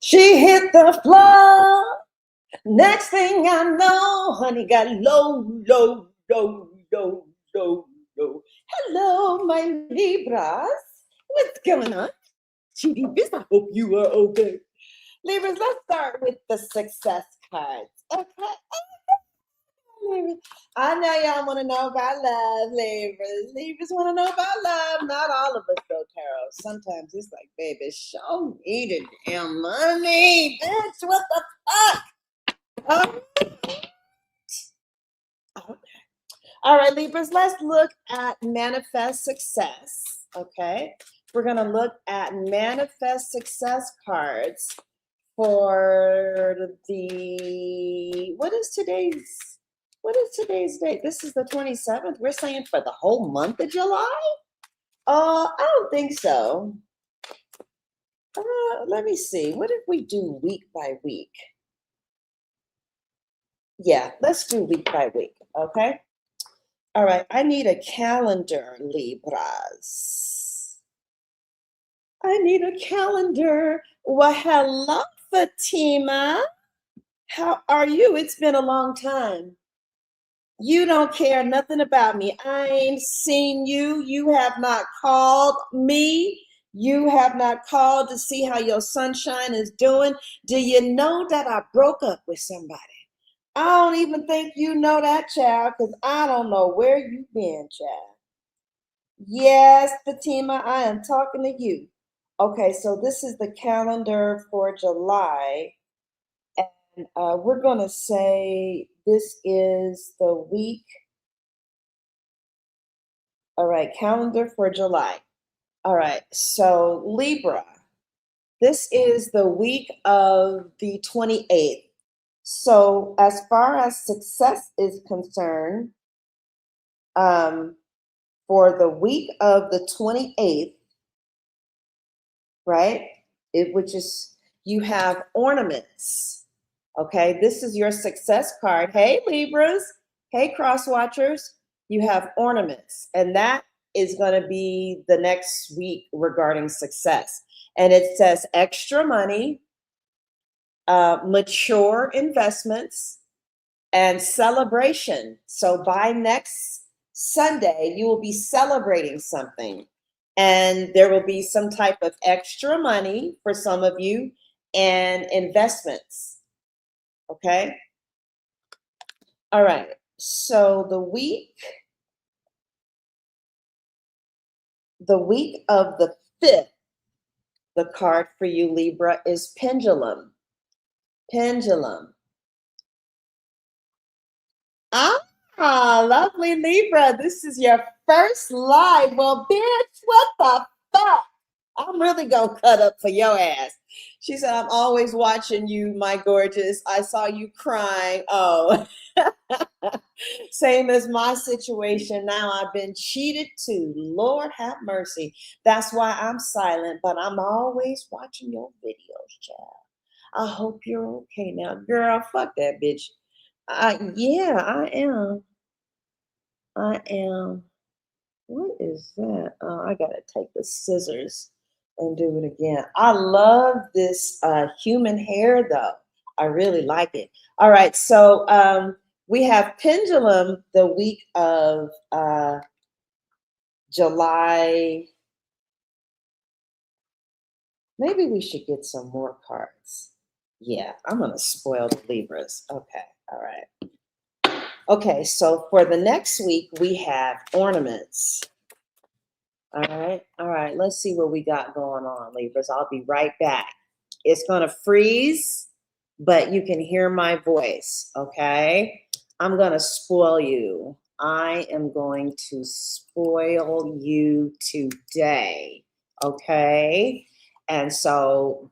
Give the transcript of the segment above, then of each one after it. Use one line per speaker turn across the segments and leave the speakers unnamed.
She hit the floor. Next thing I know, honey got low, low, low, low, low, low. Hello, my Libras. What's going on? Libras, I hope you are okay. Libras, let's start with the success cards. Okay. Libras. I know y'all want to know about love, Libras. Libras want to know about love. Not all of us, though, Tarot. Sometimes it's like, baby, show me the damn money, bitch. What the fuck? Okay. All right, Libras, let's look at manifest success. Okay. We're going to look at manifest success cards for what is today's date? This is the 27th. We're saying for the whole month of July? I don't think so. Let me see. What if we do week by week? Yeah, let's do week by week. Okay. All right. I need a calendar, Libras. I need a calendar. Well, hello, Fatima. How are you? It's been a long time. You don't care nothing about me. I ain't seen you. You have not called me. You have not called to see how your sunshine is doing. Do you know that I broke up with somebody? I don't even think you know that, child, because I don't know where you've been, child. Yes, Fatima, I am talking to you. Okay, so this is the calendar for July. And we're going to say this is the week. All right, calendar for July. All right, so Libra, this is the week of the 28th. So as far as success is concerned, for the week of the 28th, right, which is, you have ornaments. Okay, this is your success card. Hey, Libras. Hey, cross watchers. You have ornaments, and that is going to be the next week regarding success. And it says extra money, mature investments, and celebration. So by next Sunday, you will be celebrating something, and there will be some type of extra money for some of you and investments. Okay. All right. So the week of the 5th, the card for you, Libra, is pendulum. Pendulum. Lovely Libra. This is your first live. Well, bitch, what the fuck? I'm really gonna cut up for your ass. She said, I'm always watching you, my gorgeous. I saw you crying. Oh, same as my situation. Now I've been cheated too. Lord have mercy. That's why I'm silent, but I'm always watching your videos, child. I hope you're okay now. Girl, fuck that bitch. Yeah, I am. I am. What is that? Oh, I gotta take the scissors and do it again. I love this human hair though. I really like it. All right, so we have pendulum the week of July. Maybe we should get some more cards. Yeah, I'm gonna spoil the Libras. Okay, all right. Okay, so for the next week, we have ornaments. All right. Let's see what we got going on, Libras. I'll be right back. It's going to freeze, but you can hear my voice, okay? I'm going to spoil you. I am going to spoil you today, okay? And so,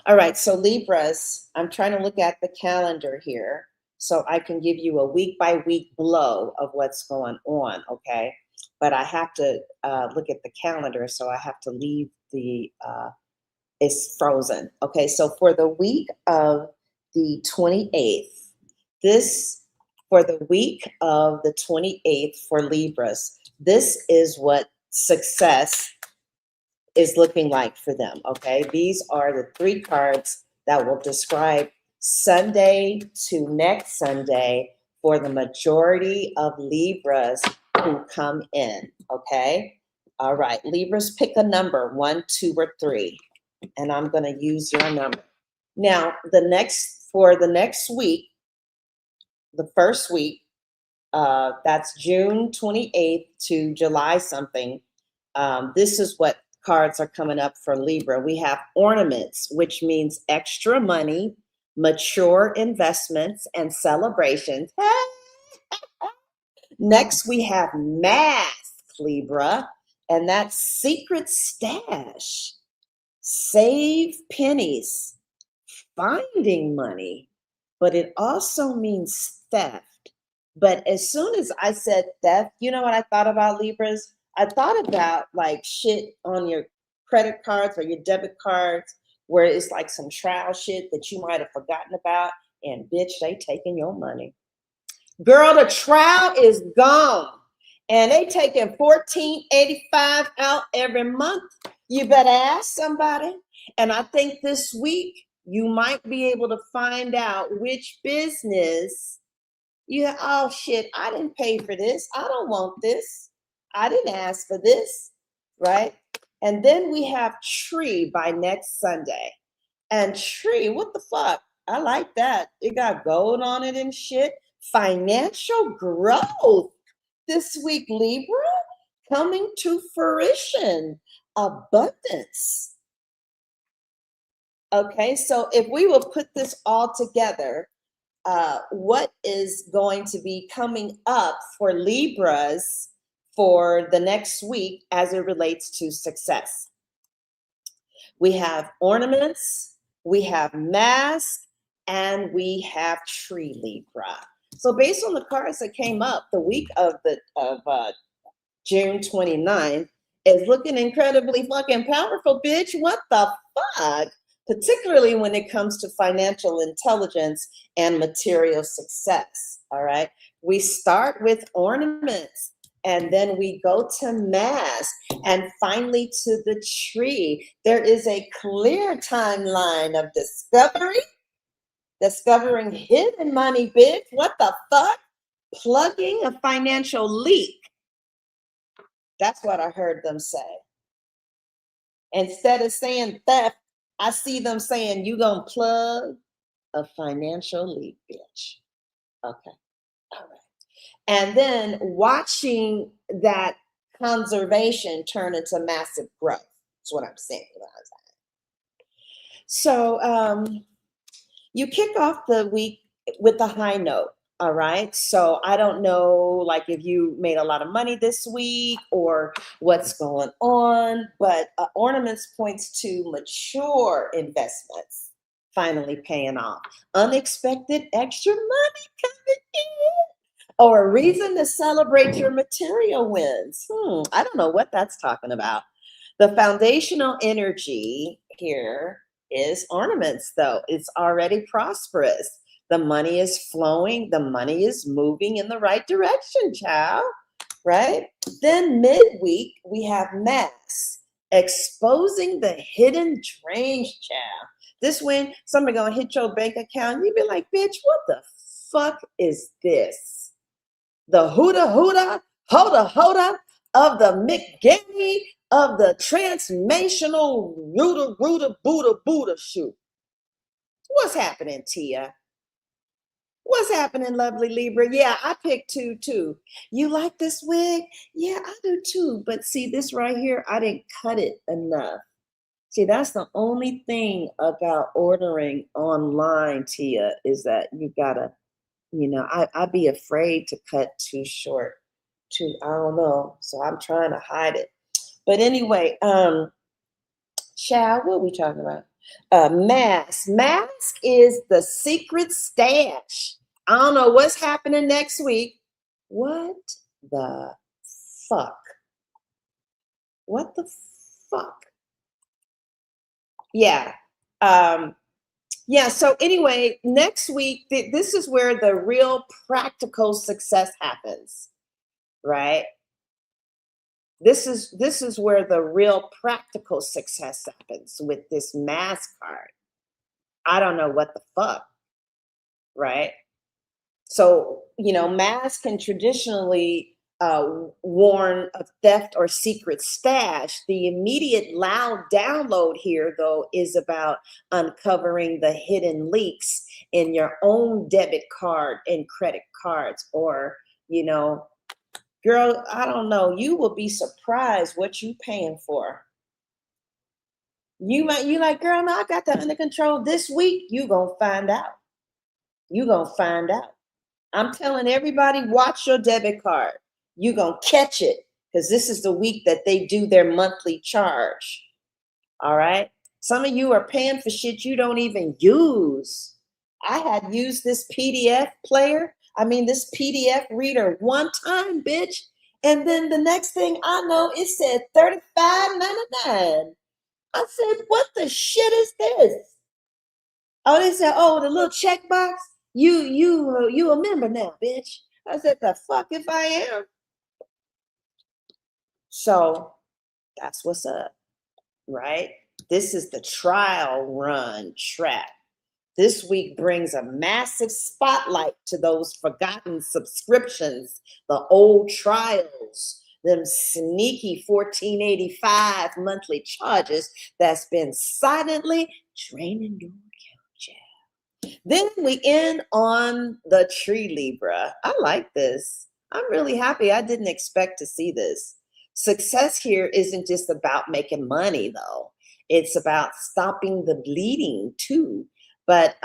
all right, so Libras, I'm trying to look at the calendar here so I can give you a week by week blow of what's going on, okay? But I have to look at the calendar, so I have to leave it's frozen. Okay, so for the week of the 28th, for the week of the 28th for Libras, this is what success is looking like for them, okay? These are the 3 cards that will describe Sunday to next Sunday for the majority of Libras who come in, okay? All right, Libras, pick a number, 1, 2, or 3, and I'm going to use your number. Now, for the next week, the first week, that's June 28th to July something. This is what cards are coming up for Libra. We have ornaments, which means extra money, mature investments, and celebrations. Next, we have mask, Libra, and that's secret stash, save pennies, finding money, but it also means theft. But as soon as I said theft, you know what I thought about, Libras? I thought about like shit on your credit cards or your debit cards where it's like some trial shit that you might have forgotten about, and bitch, they taking your money. Girl, the trial is gone. And they taking $14.85 out every month. You better ask somebody. And I think this week you might be able to find out which business oh shit, I didn't pay for this. I don't want this. I didn't ask for this, right? And then we have Tree by next Sunday. And Tree, what the fuck? I like that. It got gold on it and shit. Financial growth this week, Libra, coming to fruition. Abundance. Okay, so if we will put this all together, what is going to be coming up for Libras for the next week as it relates to success? We have ornaments, we have mask, and we have Tree, Libra. So based on the cards that came up, the week of June 29th is looking incredibly fucking powerful, bitch. What the fuck? Particularly when it comes to financial intelligence and material success, all right? We start with ornaments, and then we go to mask, and finally to the Tree. There is a clear timeline of discovering hidden money, bitch. What the fuck? Plugging a financial leak. That's what I heard them say. Instead of saying theft, I see them saying, you gonna plug a financial leak, bitch. Okay, all right. And then watching that conservation turn into massive growth. That's what I'm saying. So you kick off the week with a high note. All right. So I don't know, like if you made a lot of money this week or what's going on, but ornaments points to mature investments finally paying off, unexpected extra money coming in, or a reason to celebrate your material wins. I don't know what that's talking about. The foundational energy here is ornaments, though. It's already prosperous. The money is flowing. The money is moving in the right direction, child, right? Then midweek, we have mass, exposing the hidden drains, child. This when somebody gonna hit your bank account, you be like, bitch, what the fuck is this? The hoda of the McGammy of the transformational Buddha shoot. What's happening, Tia? What's happening, lovely Libra? Yeah, I picked 2 too. You like this wig? Yeah, I do too. But see, this right here, I didn't cut it enough. See, that's the only thing about ordering online, Tia, is that you gotta, I'd be afraid to cut too short. I don't know. So I'm trying to hide it. But anyway, child, what are we talking about? Mask. Mask is the secret stash. I don't know what's happening next week. What the fuck? What the fuck? Yeah. Yeah, so anyway, next week, this is where the real practical success happens, right? This is where the real practical success happens with this mass card. I don't know what the fuck, right? So, mass can traditionally warn of theft or secret stash. The immediate loud download here, though, is about uncovering the hidden leaks in your own debit card and credit cards, or, you know, girl, I don't know. You will be surprised what you paying for. You like, girl, no, I got that under control. This week, you gonna find out. You gonna find out. I'm telling everybody, watch your debit card. You're going to catch it because this is the week that they do their monthly charge. All right. Some of you are paying for shit you don't even use. I had used this PDF player. I mean, this PDF reader one time, bitch. And then the next thing I know, it said $35.99. I said, what the shit is this? Oh, they said, oh, the little checkbox. You a member now, bitch. I said, the fuck if I am. So that's what's up, right? This is the trial run track. This week brings a massive spotlight to those forgotten subscriptions, the old trials, them sneaky 1485 monthly charges that's been silently draining your account. Then we end on the tree, Libra. I like this. I'm really happy. I didn't expect to see this. Success here isn't just about making money, though. It's about stopping the bleeding, too. But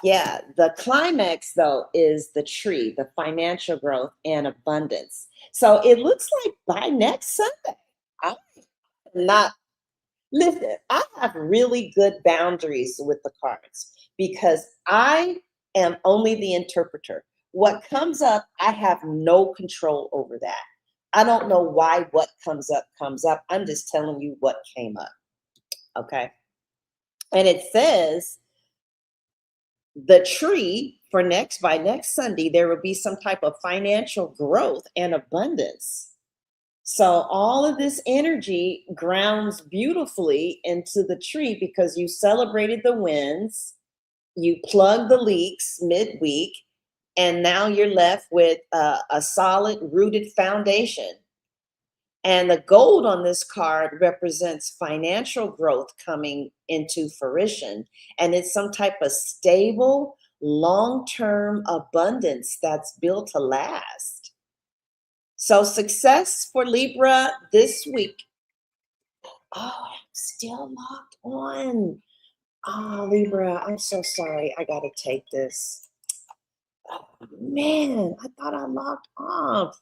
yeah, the climax, though, is the tree, the financial growth and abundance. So it looks like by next Sunday, I'm not listen, I have really good boundaries with the cards because I am only the interpreter. What comes up, I have no control over that. I don't know why what comes up comes up. I'm just telling you what came up. Okay. And it says the tree for next by next Sunday, there will be some type of financial growth and abundance. So all of this energy grounds beautifully into the tree because you celebrated the wins, you plugged the leaks midweek, and now you're left with a solid rooted foundation. And the gold on this card represents financial growth coming into fruition. And it's some type of stable, long-term abundance that's built to last. So success for Libra this week. Oh, I'm still locked on. Oh, Libra, I'm so sorry. I got to take this. Oh, man, I thought I locked off.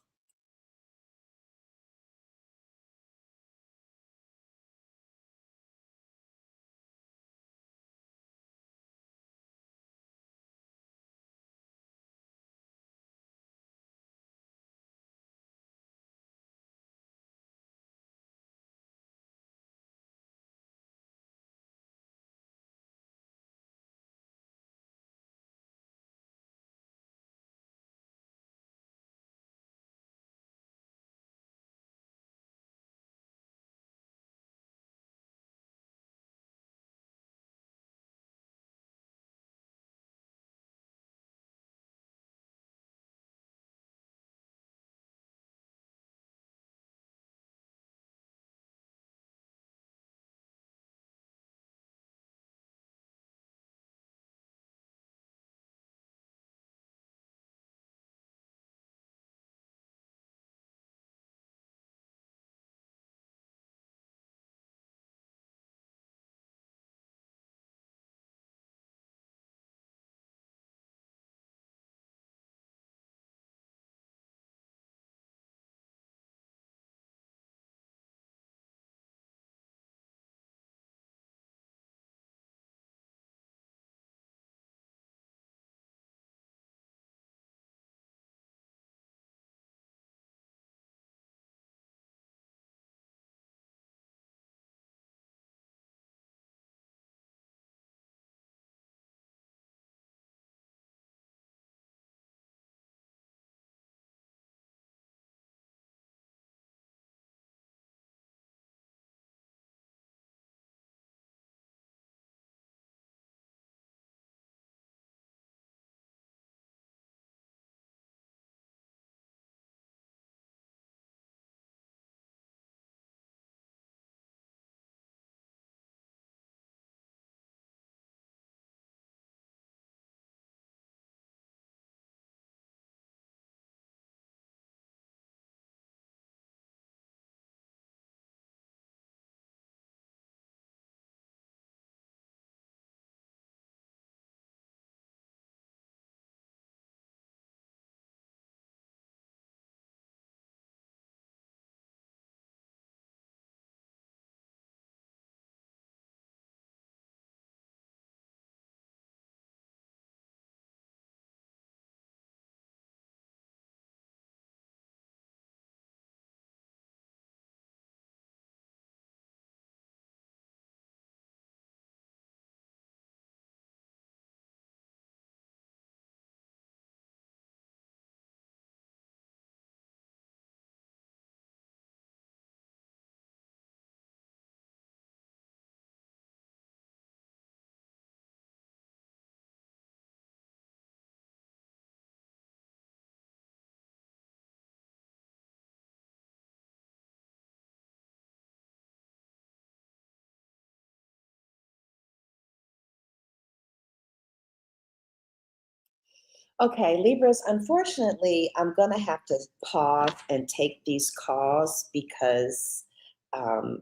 Okay, Libras, unfortunately, I'm going to have to pause and take these calls because um,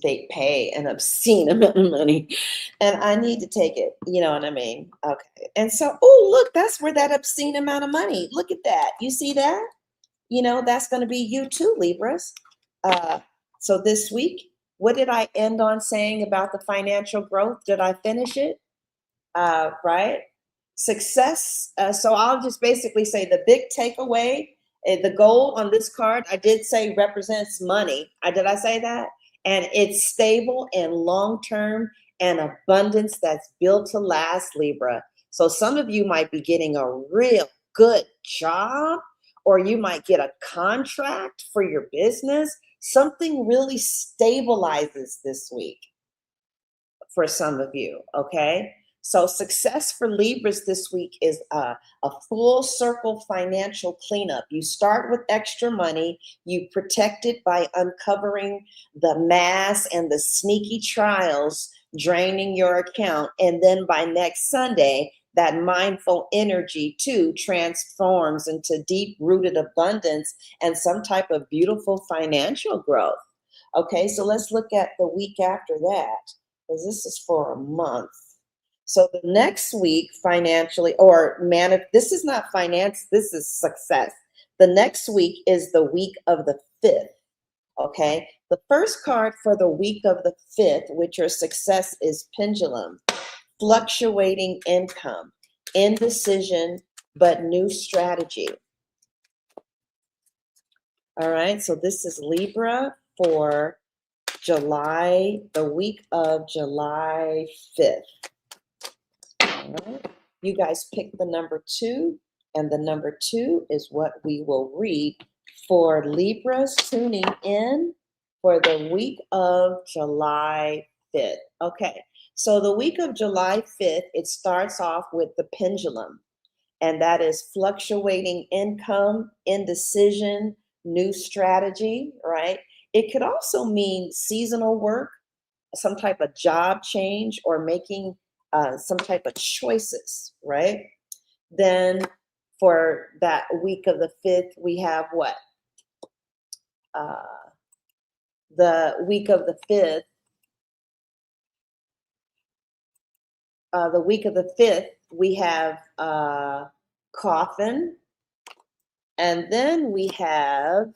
they pay an obscene amount of money and I need to take it. You know what I mean? Okay. And so, oh, look, that's where that obscene amount of money. Look at that. You see that? That's going to be you too, Libras. Uh, so this week, what did I end on saying about the financial growth? Did I finish it? Right? Success. So I'll just basically say the big takeaway, the gold on this card, I did say represents money. Did I say that? And it's stable and long term and abundance that's built to last, Libra. So some of you might be getting a real good job, or you might get a contract for your business. Something really stabilizes this week for some of you, okay? So success for Libras this week is a full circle financial cleanup. You start with extra money, you protect it by uncovering the mass and the sneaky trials draining your account. And then by next Sunday, that mindful energy too transforms into deep rooted abundance and some type of beautiful financial growth. Okay, so let's look at the week after that, because this is for a month. So the next week, financially, this is not finance, this is success. The next week is the week of the 5th. Okay, the first card for the week of the 5th, which your success is pendulum, fluctuating income, indecision, but new strategy. All right, so this is Libra for July, the week of July 5th. All right. You guys pick the number 2, and the number 2 is what we will read for Libras tuning in for the week of July 5th. Okay, so the week of July 5th, it starts off with the pendulum, and that is fluctuating income, indecision, new strategy, right? It could also mean seasonal work, some type of job change, or making some type of choices, right? Then for that week of the 5th, we have what? The week of the 5th, we have coffin, and then we have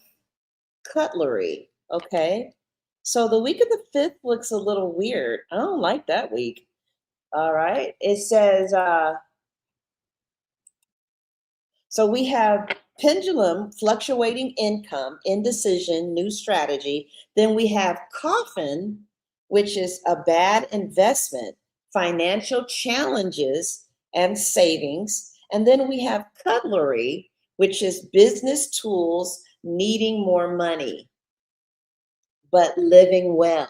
cutlery, okay? So the week of the 5th looks a little weird. I don't like that week. All right. It says, so we have pendulum, fluctuating income, indecision, new strategy. Then we have coffin, which is a bad investment, financial challenges, and savings. And then we have cutlery, which is business tools needing more money, but living well.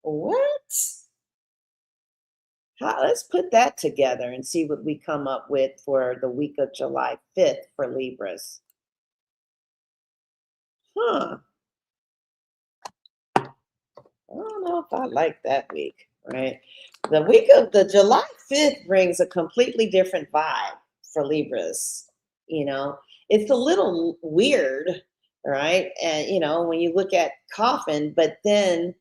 What? Let's put that together and see what we come up with for the week of July 5th for Libras. Huh. I don't know if I like that week, right? The week of the July 5th brings a completely different vibe for Libras. It's a little weird, right? And, when you look at coffin, but then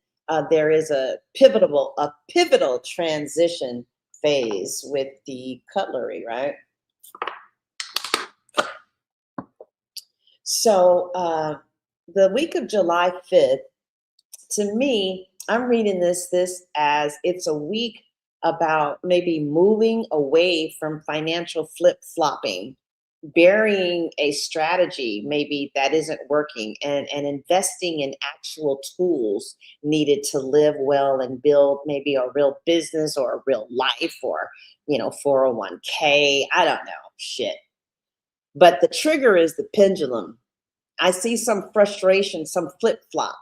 there is a pivotal transition phase with the cutlery, right? So the week of July 5th, to me, I'm reading this as it's a week about maybe moving away from financial flip-flopping, burying a strategy maybe that isn't working, and investing in actual tools needed to live well and build maybe a real business or a real life, or 401k. I don't know, shit. But the trigger is the pendulum. I see some frustration, some flip-flop.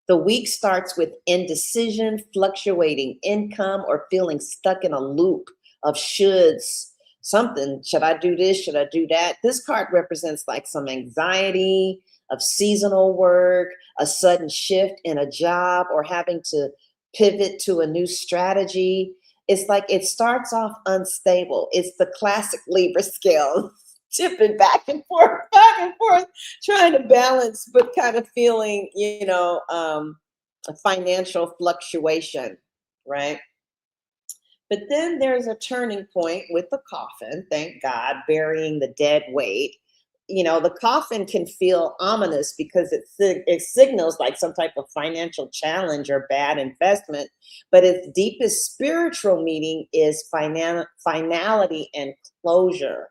The week starts with indecision, fluctuating income, or feeling stuck in a loop of shoulds. Something, should I do this? Should I do that? This card represents like some anxiety of seasonal work, a sudden shift in a job, or having to pivot to a new strategy. It's like it starts off unstable. It's the classic Libra scale, tipping back and forth, trying to balance, but kind of feeling, a financial fluctuation, right? But then there's a turning point with the coffin, thank God, burying the dead weight. The coffin can feel ominous because it signals like some type of financial challenge or bad investment, but its deepest spiritual meaning is finality and closure.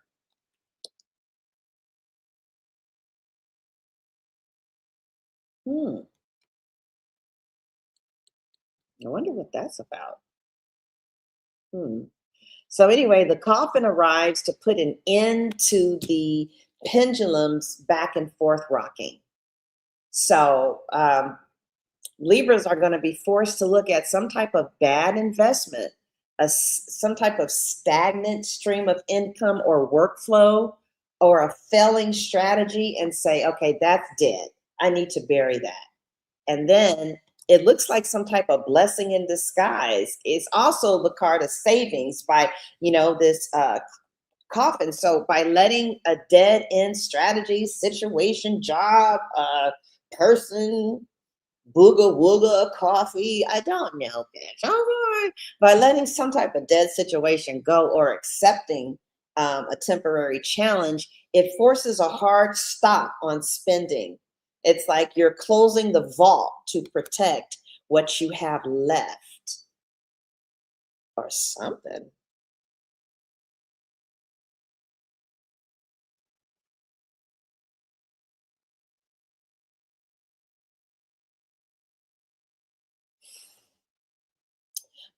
Hmm, I wonder what that's about. Hmm. So anyway, the coffin arrives to put an end to the pendulum's back and forth rocking. So Libras are going to be forced to look at some type of bad investment, some type of stagnant stream of income or workflow, or a failing strategy, and say, okay, that's dead. I need to bury that. And then it looks like some type of blessing in disguise. It's also the card of savings by, this coffin. So by letting a dead end strategy, situation, job, person, booga wooga, coffee, I don't know, bitch. All right. By letting some type of dead situation go or accepting a temporary challenge, it forces a hard stop on spending. It's like you're closing the vault to protect what you have left or something.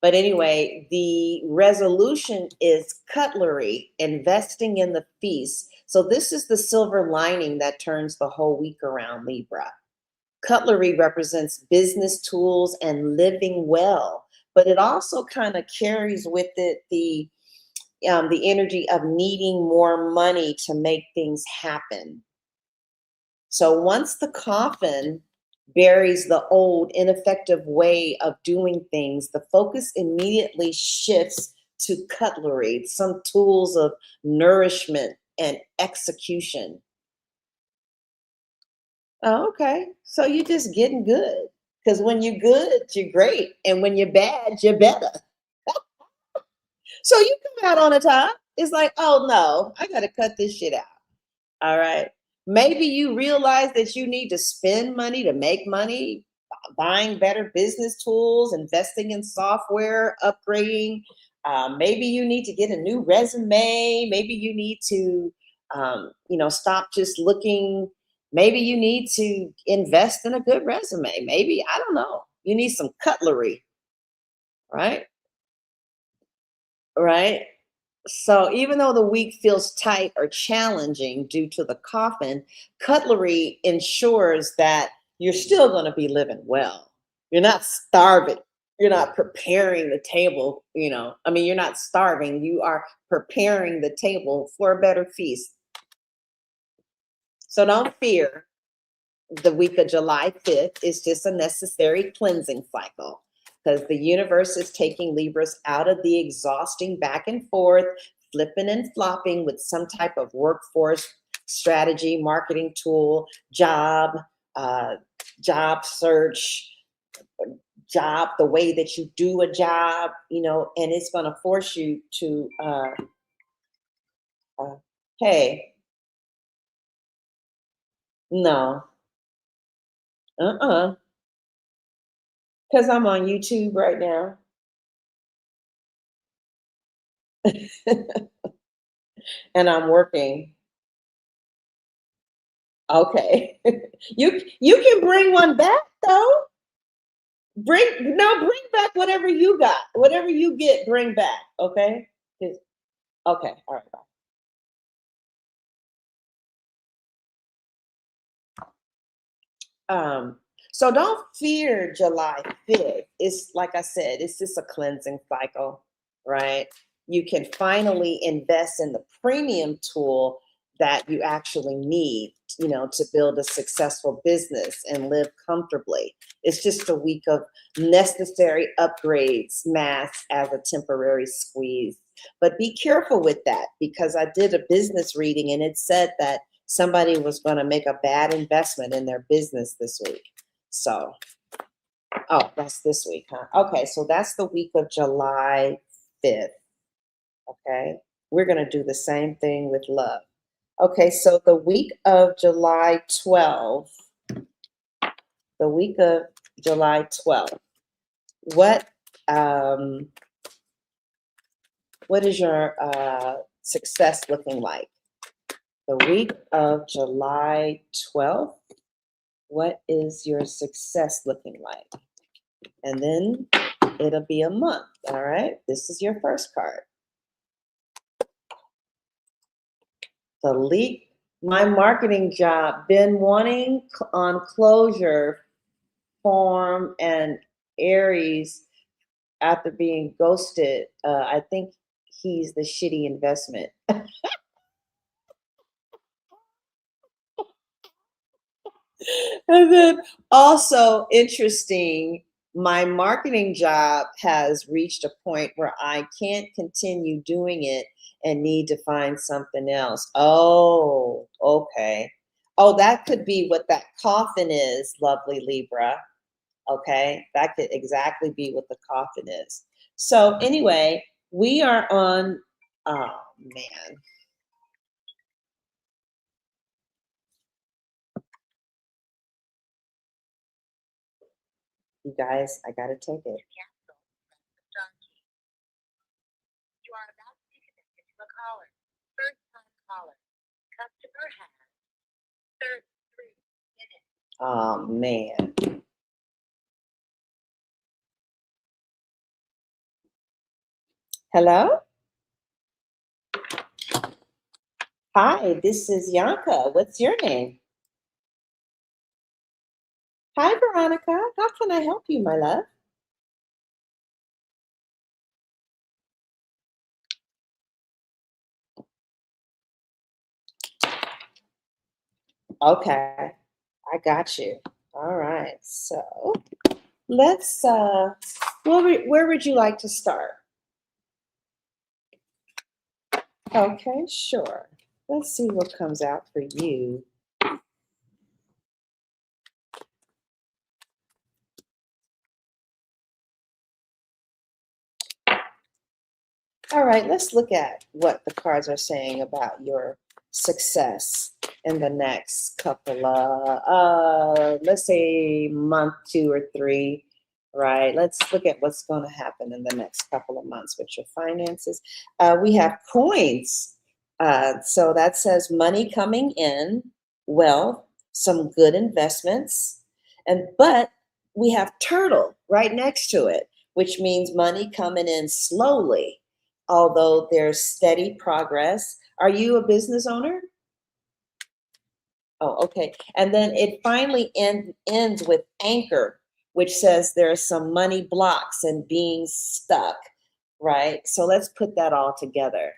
But anyway, the resolution is cutlery, investing in the feast. So this is the silver lining that turns the whole week around, Libra. Cutlery represents business tools and living well, but it also kind of carries with it the energy of needing more money to make things happen. So once the coffin buries the old, ineffective way of doing things, the focus immediately shifts to cutlery, some tools of nourishment and execution. Oh, okay. So you're just getting good. Because when you're good, you're great. And when you're bad, you're better. So you come out on the top. It's like, oh no, I got to cut this shit out. All right. Maybe you realize that you need to spend money to make money, buying better business tools, investing in software, upgrading. Maybe you need to get a new resume. Maybe you need to, stop just looking. Maybe you need to invest in a good resume. Maybe, I don't know. You need some cutlery, right? Right. So even though the week feels tight or challenging due to the coffin, cutlery ensures that you're still going to be living well. You're not starving. You're not preparing the table, you're not starving. You are preparing the table for a better feast. So don't fear the week of July 5th is just a necessary cleansing cycle because the universe is taking Libras out of the exhausting back and forth, flipping and flopping with some type of workforce strategy, marketing tool, uh, job search, job, the way that you do a job, and it's going to force you to, uh, hey, no, uh-uh, because I'm on YouTube right now. And I'm working. Okay. You can bring one back though. Bring back whatever you got. Whatever you get, bring back. Okay? Okay. All right. Bye. Um, so don't fear July 5th. It's like I said, it's just a cleansing cycle, right? You can finally invest in the premium tool that you actually need, to build a successful business and live comfortably. It's just a week of necessary upgrades masked as a temporary squeeze. But be careful with that, because I did a business reading and it said that somebody was going to make a bad investment in their business this week. So, oh, that's this week, huh? Okay, so that's the week of July 5th. Okay, we're going to do the same thing with love. Okay, so the week of July 12th, the week of July 12th, what is your success looking like? The week of July 12th, what is your success looking like? And then it'll be a month, all right? This is your first card. The leak, my marketing job, been wanting on closure, form, and Aries after being ghosted. I think he's the shitty investment. And then also interesting, my marketing job has reached a point where I can't continue doing it and need to find something else. Oh, okay. Oh, that could be what that coffin is, lovely Libra. Okay, that could exactly be what the coffin is. So anyway, we are on, oh man. You guys, I gotta take it. Oh man. Hello? Hi, this is Yanka. What's your name? Hi, Veronica. How can I help you, my love? Okay, I got you. All right. So let's where would you like to start? Okay, sure. Let's see what comes out for you. All right, let's look at what the cards are saying about your success in the next couple of, let's say month 2 or 3, right? Let's look at what's going to happen in the next couple of months with your finances. We have coins. So that says money coming in, wealth, some good investments, but we have turtle right next to it, which means money coming in slowly, although there's steady progress. Are you a business owner? Oh, okay. And then it finally ends with anchor, which says there are some money blocks and being stuck, right? So let's put that all together.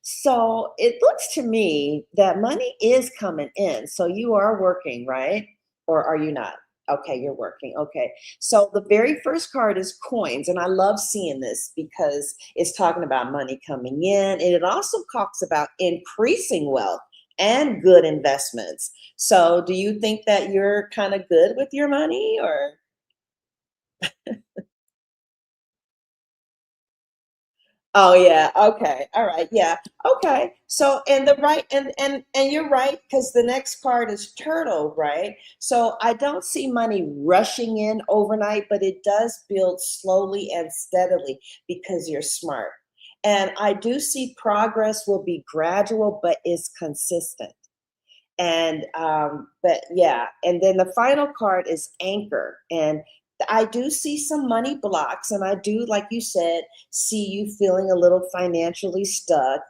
So it looks to me that money is coming in. So you are working, right? Or are you not? Okay, you're working. Okay. So the very first card is coins. And I love seeing this because it's talking about money coming in. And it also talks about increasing wealth and good investments. So do you think that you're kind of good with your money, or? Oh yeah. Okay. All right. Yeah. Okay. So and the right and you're right, because the next card is turtle, right? So I don't see money rushing in overnight, but it does build slowly and steadily because you're smart. And I do see progress will be gradual, but is consistent. And but yeah, and then the final card is anchor, and I do see some money blocks, and I do, like you said, see you feeling a little financially stuck,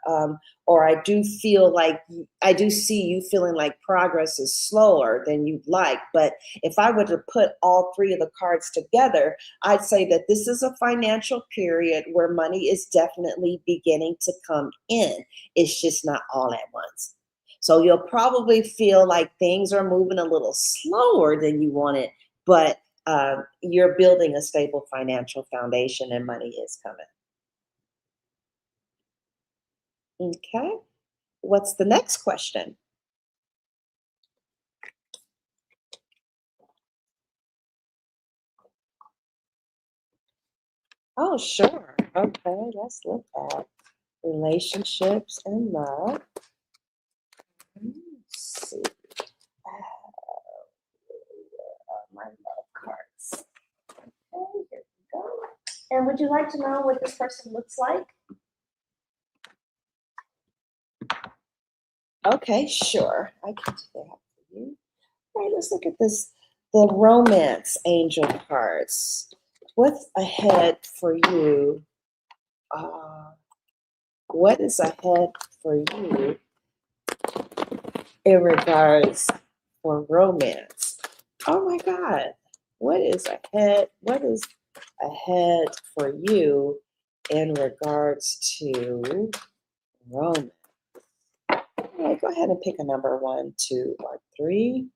or I do see you feeling like progress is slower than you'd like. But if I were to put all three of the cards together, I'd say that this is a financial period where money is definitely beginning to come in. It's just not all at once. So you'll probably feel like things are moving a little slower than you wanted, but you're building a stable financial foundation and money is coming. Okay. What's the next question? Oh, sure. Okay, let's look at relationships and love. Let's see. My love cards. Okay, here we go. And would you like to know what this person looks like? Okay, sure. I can do that for you. All right, let's look at this. The romance angel cards. What's ahead for you? Uh, what is ahead for you in regards for romance? Oh my God. What is ahead? What is ahead for you in regards to romance? All right, go ahead and pick a number 1, 2, or 3.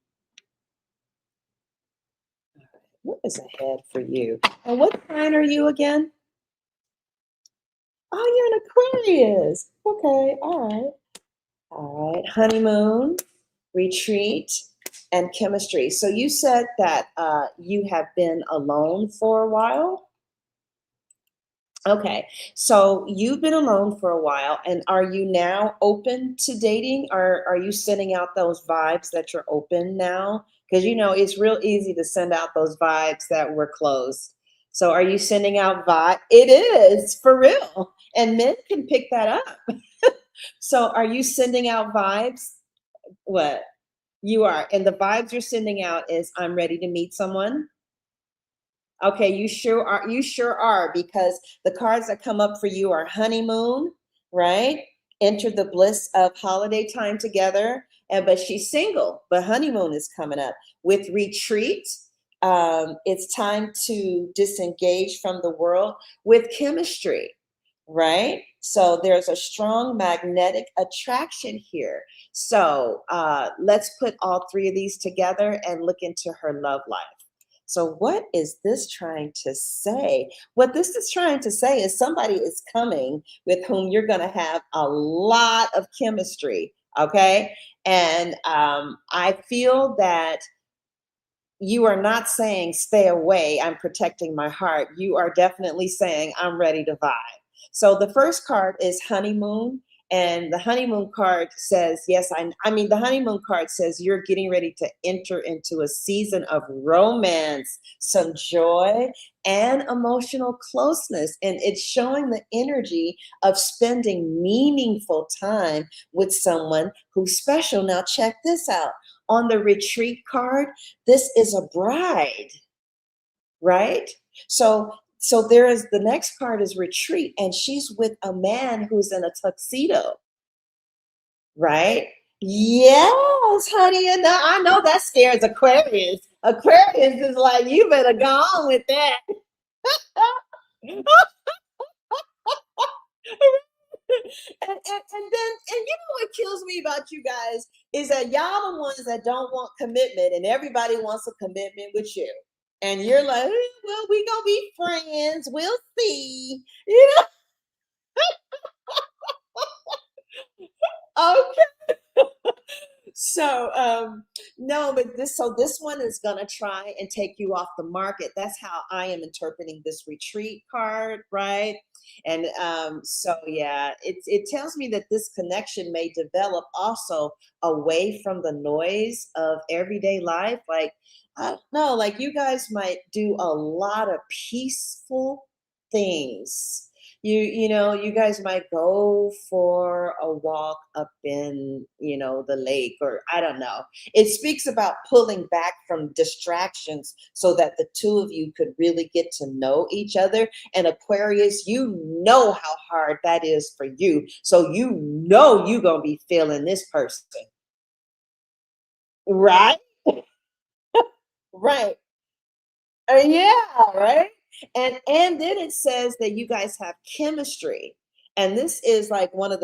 What is ahead for you? And what sign are you again? Oh, you're an Aquarius. Okay, all right. All right. Honeymoon, retreat, and chemistry. So you said that you have been alone for a while. Okay, so you've been alone for a while, and are you now open to dating? Or are you sending out those vibes that you're open now? Because it's real easy to send out those vibes that we're closed. So are you sending out vibe? It is for real, and men can pick that up. So are you sending out vibes? What you are, and the vibes you're sending out is I'm ready to meet someone. Okay, you sure are. You sure are, because the cards that come up for you are honeymoon, right? Enter the bliss of holiday time together. And but she's single, but honeymoon is coming up with retreat. It's time to disengage from the world with chemistry, right? So there's a strong magnetic attraction here. So let's put all three of these together and look into her love life. So, what is this trying to say? What this is trying to say is somebody is coming with whom you're going to have a lot of chemistry. Okay. And I feel that you are not saying stay away, I'm protecting my heart. You are definitely saying I'm ready to vibe. So the first card is honeymoon. And the honeymoon card says, yes, I mean, the honeymoon card says you're getting ready to enter into a season of romance, some joy, and emotional closeness. And it's showing the energy of spending meaningful time with someone who's special. Now, check this out. On the retreat card, this is a bride, right? So there is the next card is retreat, and she's with a man who's in a tuxedo, right? Yes, honey, and I know that scares Aquarius. Aquarius is like, you better go on with that. And you know what kills me about you guys is that y'all the ones that don't want commitment, and everybody wants a commitment with you. And you're like, well, we gonna be friends. We'll see. Okay. So no, but this one is gonna try and take you off the market. That's how I am interpreting this retreat card, right? And so yeah, it tells me that this connection may develop also away from the noise of everyday life. Like, I don't know, like you guys might do a lot of peaceful things. You guys might go for a walk up in the lake, or I don't know. It speaks about pulling back from distractions so that the two of you could really get to know each other. And Aquarius, you know how hard that is for you, so you're gonna be feeling this person, right? Right. Yeah, right. And then it says that you guys have chemistry. And this is like one of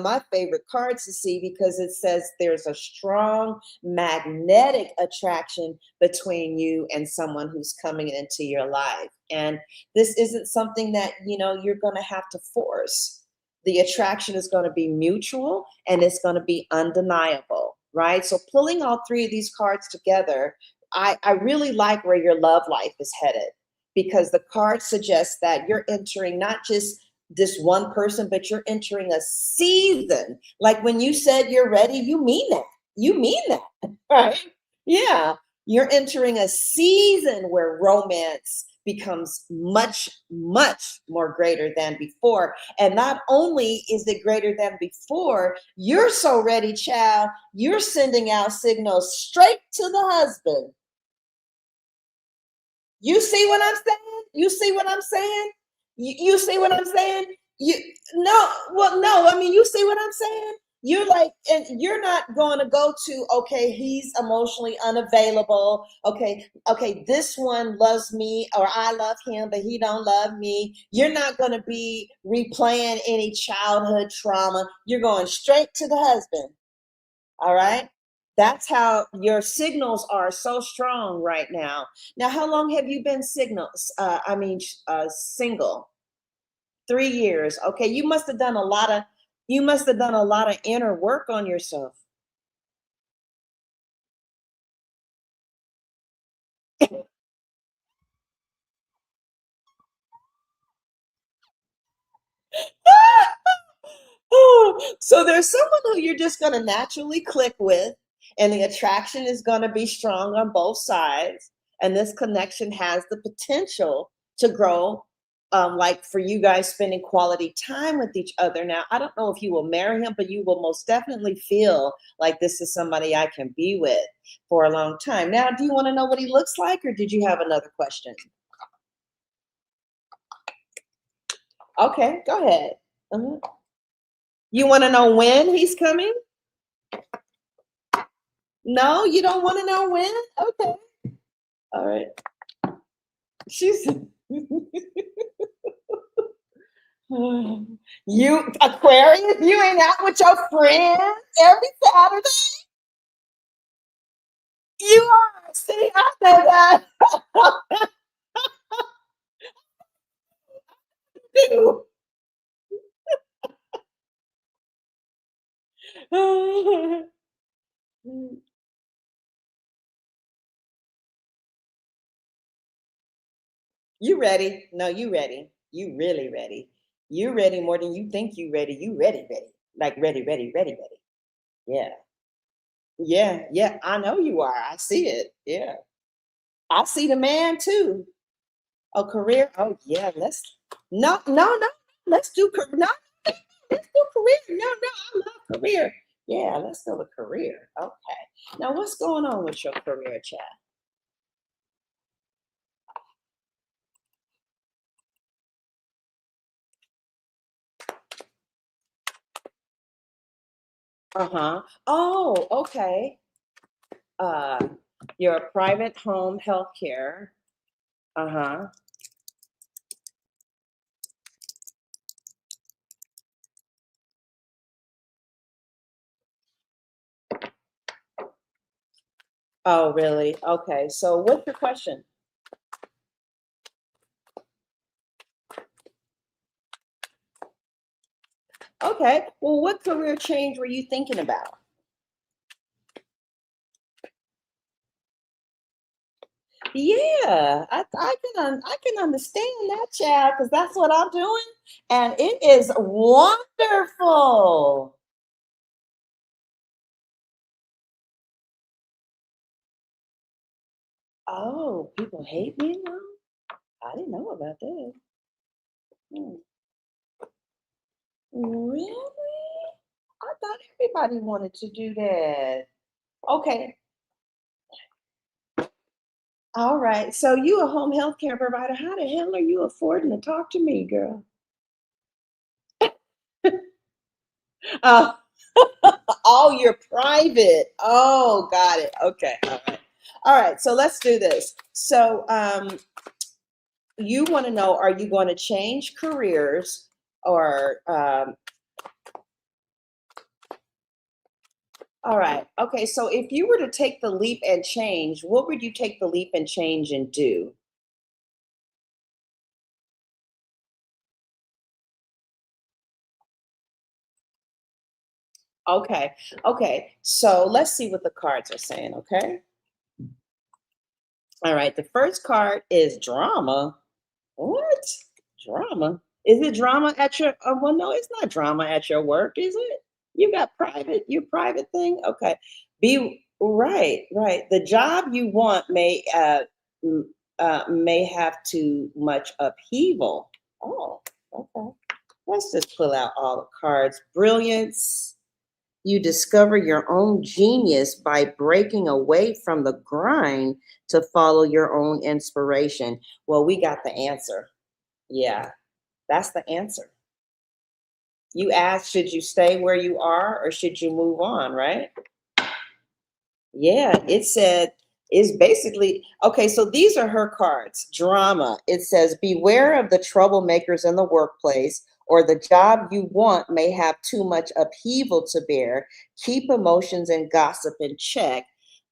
my favorite cards to see because it says there's a strong magnetic attraction between you and someone who's coming into your life. And this isn't something that, you're going to have to force. The attraction is going to be mutual and it's going to be undeniable, right? So pulling all three of these cards together, I really like where your love life is headed because the card suggests that you're entering not just this one person, but you're entering a season. Like when you said you're ready, you mean that. You mean that, right? Yeah. You're entering a season where romance becomes much, much more greater than before. And not only is it greater than before, you're so ready, child, you're sending out signals straight to the husband. You see what I'm saying? You see what I'm saying? You see what I'm saying? You no, well, no, I mean, you see what I'm saying? You're like, and you're not going to go to, okay, he's emotionally unavailable. Okay, this one loves me or I love him, but he don't love me. You're not going to be replaying any childhood trauma. You're going straight to the husband. All right. That's how your signals are so strong right now. Now, how long have you been single? 3 years. Okay. You must have done a lot of inner work on yourself. So there's someone who you're just going to naturally click with, and the attraction is going to be strong on both sides. And this connection has the potential to grow, like for you guys spending quality time with each other. Now, I don't know if you will marry him, but you will most definitely feel like this is somebody I can be with for a long time. Now, do you want to know what he looks like, or did you have another question? Okay, go ahead. Mhm. You want to know when he's coming? No, you don't want to know when? Okay. All right. She's you Aquarius, you ain't out with your friends every Saturday. You are. See, I know that too. You ready? No, you ready. You really ready. You ready more than you think you ready. You ready, ready. Like ready, ready, ready, ready. Yeah. Yeah, yeah. I know you are. I see it. Yeah. I see the man too. A career? Oh yeah, no. Let's do no, let's do career. No, I love career. Yeah, let's go with career. Okay. Now what's going on with your career, chat? Uh-huh. Oh, okay. Uh you're a private home health care. Uh-huh. Oh, really? Okay. So what's your question? Okay. Well, what career change were you thinking about? Yeah, I can understand that, child, because that's what I'm doing, and it is wonderful. Oh, people hate me now? I didn't know about that. Hmm. Really? I thought everybody wanted to do that. Okay, all right. So you a home health care provider. How the hell are you affording to talk to me, girl? Uh, oh, you're private. Oh, got it. Okay. All right. All right. So let's do this. So you want to know, are you going to change careers or all right. Okay, so if you were to take the leap and change, what would you take the leap and change and do? Okay. Okay. So let's see what the cards are saying, okay? All right. The first card is drama. What? Drama? Is it drama at your well, no, it's not drama at your work, is it? You got your private thing? Okay. Be right, right. The job you want may have too much upheaval. Oh, okay. Let's just pull out all the cards. Brilliance. You discover your own genius by breaking away from the grind to follow your own inspiration. Well, we got the answer. Yeah, that's the answer. You asked, should you stay where you are or should you move on, right? Yeah, it said, it's basically okay. So these are her cards. Drama. It says, beware of the troublemakers in the workplace, or the job you want may have too much upheaval to bear. Keep emotions and gossip in check.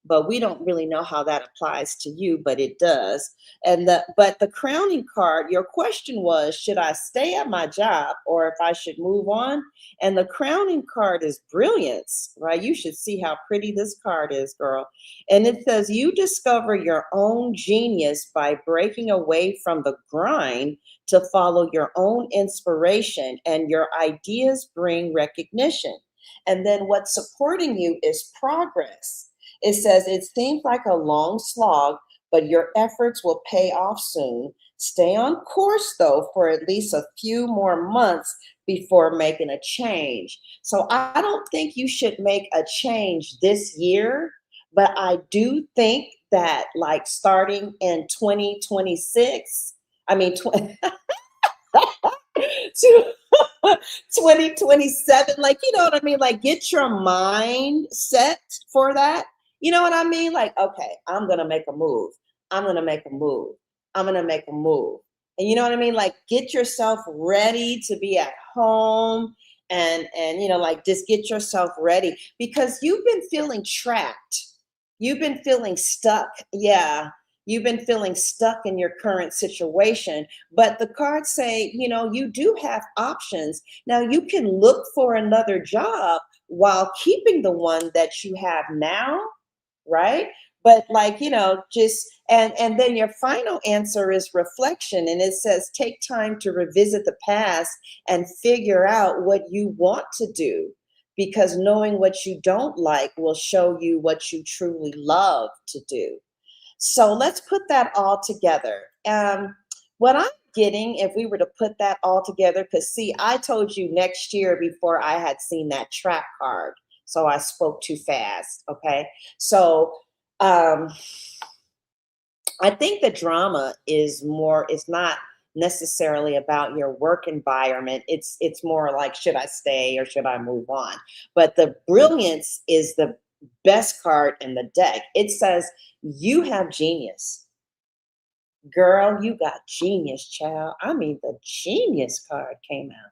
But we don't really know how that applies to you, but it does. But the crowning card, your question was, should I stay at my job or if I should move on? And the crowning card is brilliance, right? You should see how pretty this card is, girl. And it says, you discover your own genius by breaking away from the grind to follow your own inspiration, and your ideas bring recognition. And then what's supporting you is progress. It says, it seems like a long slog, but your efforts will pay off soon. Stay on course, though, for at least a few more months before making a change. So I don't think you should make a change this year, but I do think that like starting in 2026, I mean, 2027, like, you know what I mean? Like, get your mind set for that. You know what I mean? Like, okay, I'm going to make a move. I'm going to make a move. I'm going to make a move. And you know what I mean? Like, get yourself ready to be at home and you know, like just get yourself ready because you've been feeling trapped. You've been feeling stuck. Yeah. You've been feeling stuck in your current situation, but the cards say, you know, you do have options. Now you can look for another job while keeping the one that you have now, right? But like, you know, just and then your final answer is reflection, and it says take time to revisit the past and figure out what you want to do, because knowing what you don't like will show you what you truly love to do. So let's put that all together. What I'm getting, if we were to put that all together, because see, I told you next year before I had seen that trap card. So I spoke too fast. Okay. So um, I think the drama is more, it's not necessarily about your work environment. It's more like, should I stay or should I move on? But the brilliance is the best card in the deck. It says you have genius. Girl, you got genius, child. I mean, the genius card came out.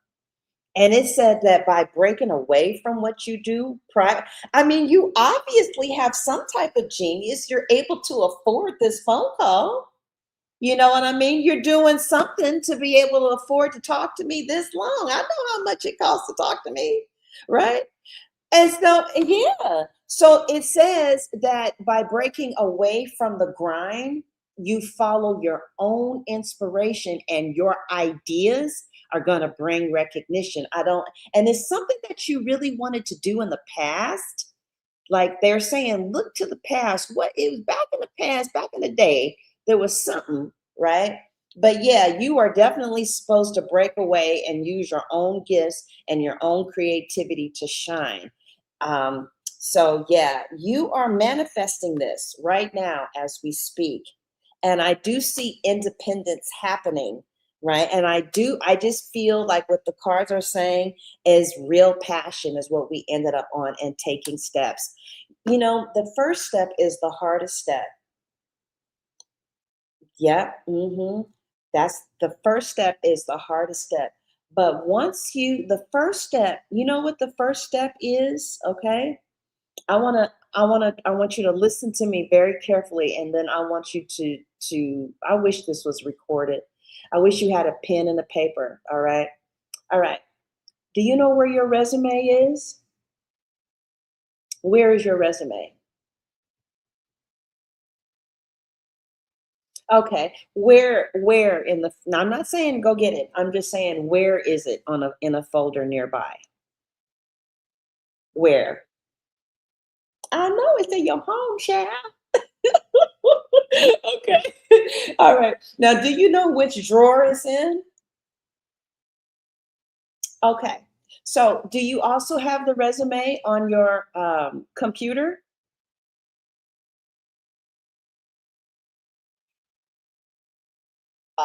And it said that by breaking away from what you do, I mean, you obviously have some type of genius. You're able to afford this phone call. You know what I mean? You're doing something to be able to afford to talk to me this long. I know how much it costs to talk to me, right? And so, yeah. So it says that by breaking away from the grind, you follow your own inspiration and your ideas are going to bring recognition. And it's something that you really wanted to do in the past. Like they're saying, look to the past. What it was back in the past, back in the day, there was something, right? But yeah, you are definitely supposed to break away and use your own gifts and your own creativity to shine. So yeah, you are manifesting this right now as we speak. And I do see independence happening, right? And I just feel like what the cards are saying is real passion is what we ended up on and taking steps. You know, the first step is the hardest step. Yep. That's the first step is the hardest step. But once the first step, you know what the first step is, okay? I want you to listen to me very carefully, and then I want you I wish this was recorded. I wish you had a pen and a paper, all right? All right. Do you know where your resume is? Where is your resume? Okay. Where in the now I'm not saying go get it. I'm just saying where is it on a in a folder nearby? Where? I know it's in your home, child. Okay. All right. Now, do you know which drawer it's in? Okay. So, do you also have the resume on your computer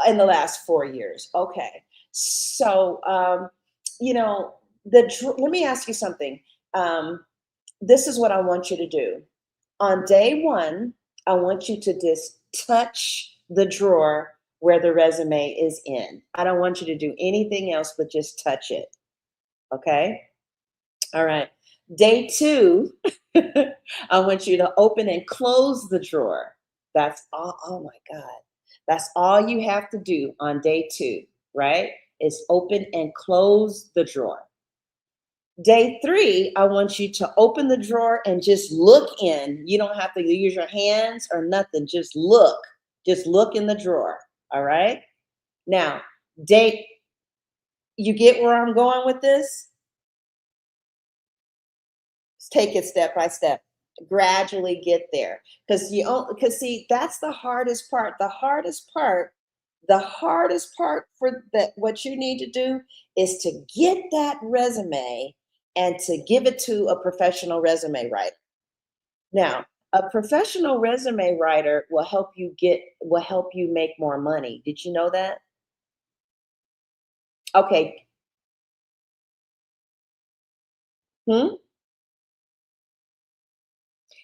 in the last 4 years? Okay. So, you know, let me ask you something. Um, this is what I want you to do. On day one, I want you to just touch the drawer where the resume is in. I don't want you to do anything else but just touch it. Okay. All right. Day two, I want you to open and close the drawer. That's all. Oh my God. That's all you have to do on day two, right? Is open and close the drawer. Day three, I want you to open the drawer and just look in. You don't have to use your hands or nothing. Just look. Just look in the drawer. All right. Now, day, you get where I'm going with this? Take it step by step. Gradually get there. Because see, that's the hardest part. The hardest part for that what you need to do is to get that resume and to give it to a professional resume writer. Now, a professional resume writer will help you make more money. Did you know that? Okay. Hmm?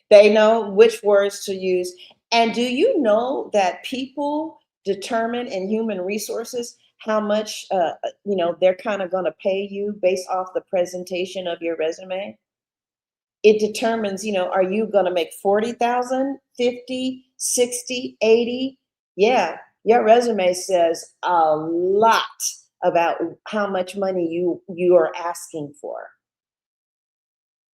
They know which words to use. And do you know that people determine in human resources how much they're kind of going to pay you based off the presentation of your resume? It determines, are you going to make 40,000, 50, 60, 80? Yeah, your resume says a lot about how much money you are asking for.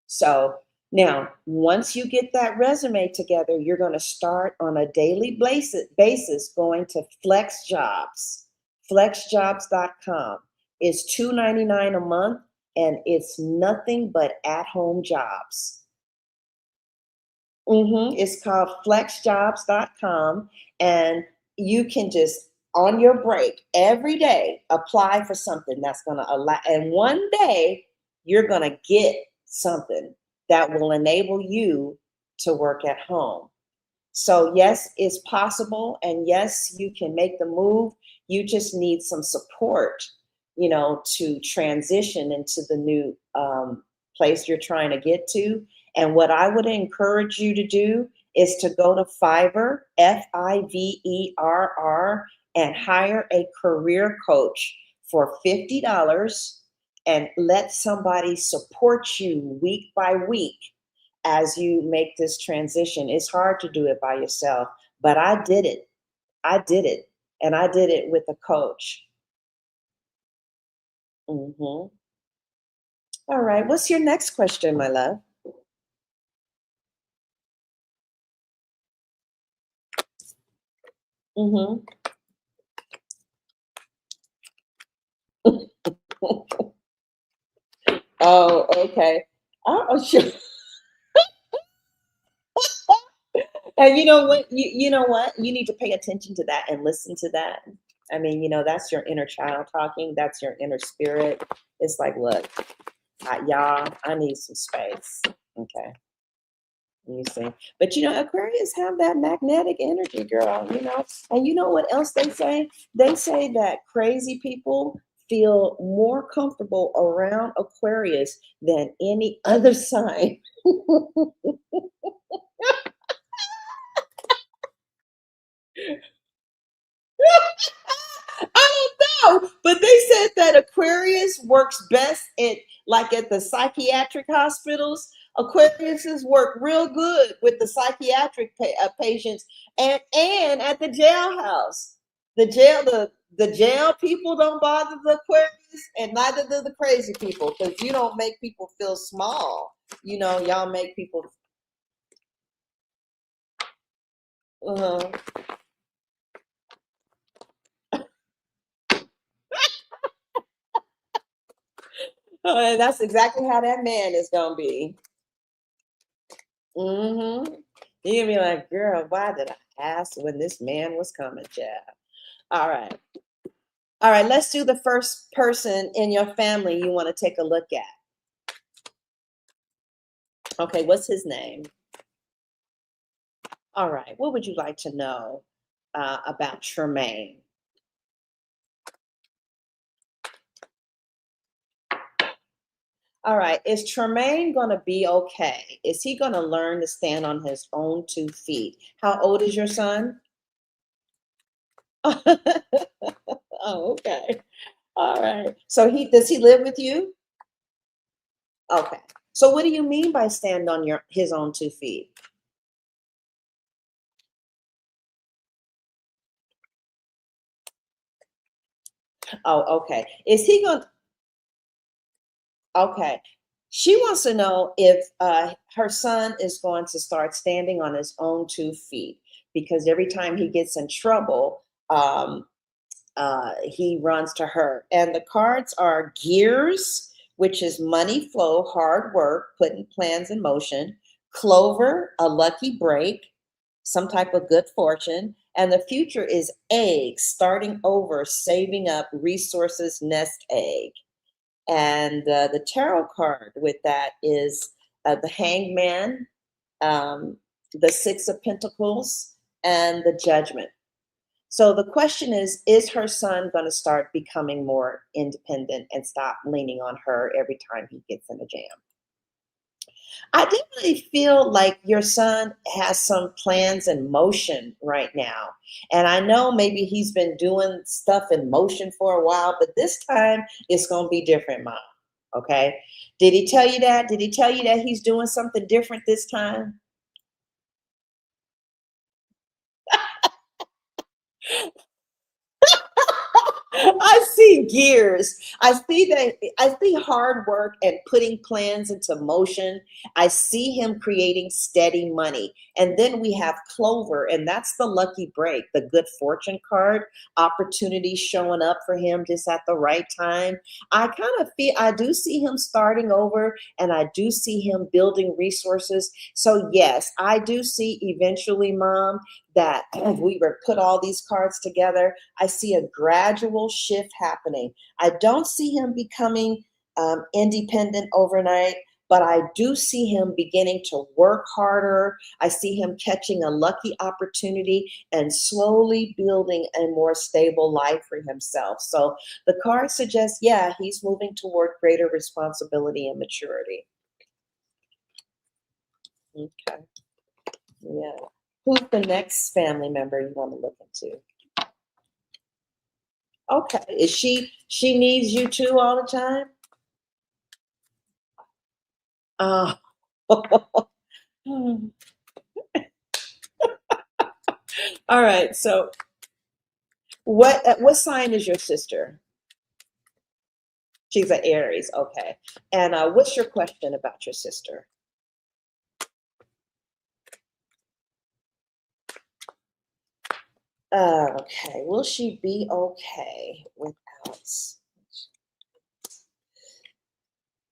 So now, once you get that resume together, you're going to start on a daily basis going to Flex Jobs. FlexJobs.com. It's $2.99 a month, and it's nothing but at-home jobs. It's called FlexJobs.com, and you can just on your break every day apply for something that's going to allow. And one day you're going to get something that will enable you to work at home. So yes, it's possible, and yes, you can make the move. You just need some support, to transition into the new place you're trying to get to. And what I would encourage you to do is to go to Fiverr, Fiverr, and hire a career coach for $50 and let somebody support you week by week as you make this transition. It's hard to do it by yourself, but I did it. I did it. And I did it with a coach. Hmm. All right. What's your next question, my love? Hmm. Oh, okay. Oh, sure. And you know what? You know what? You need to pay attention to that and listen to that. I mean, that's your inner child talking. That's your inner spirit. It's like, look, y'all, I need some space. Okay. You see, but Aquarius have that magnetic energy, girl. And you know what else they say? They say that crazy people feel more comfortable around Aquarius than any other sign. I don't know, but they said that Aquarius works best at the psychiatric hospitals. Aquariuses work real good with the psychiatric patients and at the jailhouse. The jail people don't bother the Aquarius, and neither do the crazy people, because you don't make people feel small. Y'all make people. Uh, and that's exactly how that man is gonna be. Mm-hmm. You're gonna be like, girl, why did I ask when this man was coming, Chad? All right. All right, let's do the first person in your family you want to take a look at. Okay, what's his name? All right, what would you like to know about Tremaine? All right, is Tremaine going to be okay? Is he going to learn to stand on his own 2 feet? How old is your son? Oh, okay. All right. So does he live with you? Okay. So what do you mean by stand on his own 2 feet? Oh, okay. Is he going? Okay. She wants to know if her son is going to start standing on his own 2 feet, because every time he gets in trouble, he runs to her. And the cards are gears, which is money flow, hard work, putting plans in motion. Clover, a lucky break, some type of good fortune. And the future is eggs, starting over, saving up resources, nest egg. And the tarot card with that is the Hangman, the Six of Pentacles, and the Judgment. So the question is her son going to start becoming more independent and stop leaning on her every time he gets in a jam? I definitely feel like your son has some plans in motion right now. And I know maybe he's been doing stuff in motion for a while, but this time it's going to be different, Mom. Okay. Did he tell you that? Did he tell you that he's doing something different this time? I see gears. I see hard work and putting plans into motion. I see him creating steady money. And then we have Clover, and that's the lucky break, the good fortune card, opportunity showing up for him just at the right time. I do see him starting over, and I do see him building resources. So yes, I do see eventually, Mom, that we were put all these cards together. I see a gradual shift happening. I don't see him becoming independent overnight, but I do see him beginning to work harder. I see him catching a lucky opportunity and slowly building a more stable life for himself. So the card suggests, yeah, he's moving toward greater responsibility and maturity. Okay. Yeah. Who's the next family member you want to look into? Okay. Is she needs you too all the time? Oh. All right. So what sign is your sister? She's an Aries. Okay. And what's your question about your sister? Okay. Will she be okay without?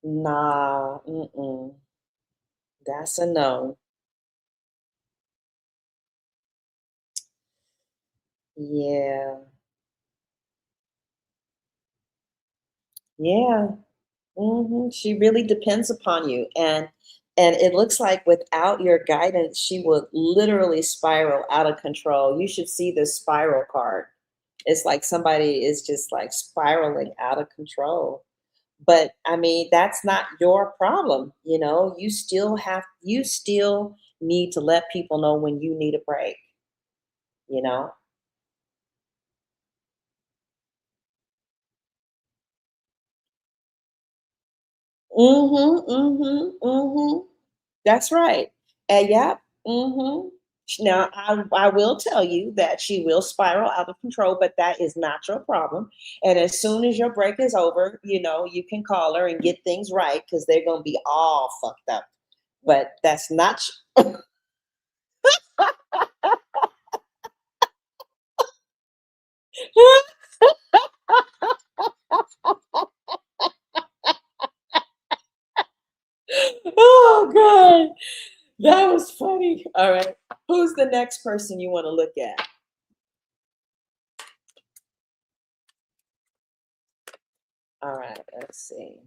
Nah. Mm-mm. That's a no. Yeah. Yeah. She really depends upon you, and it looks like without your guidance, she would literally spiral out of control. You should see the spiral card. It's like somebody is just like spiraling out of control. But I mean, that's not your problem. You still need to let people know when you need a break, you know? Mhm, mhm, mhm. That's right. Yep. Mhm. Now, I will tell you that she will spiral out of control, but that is not your problem. And as soon as your break is over, you can call her and get things right because they're gonna be all fucked up. But that's not. Oh God, that was funny. All right, who's the next person you want to look at? All right, let's see.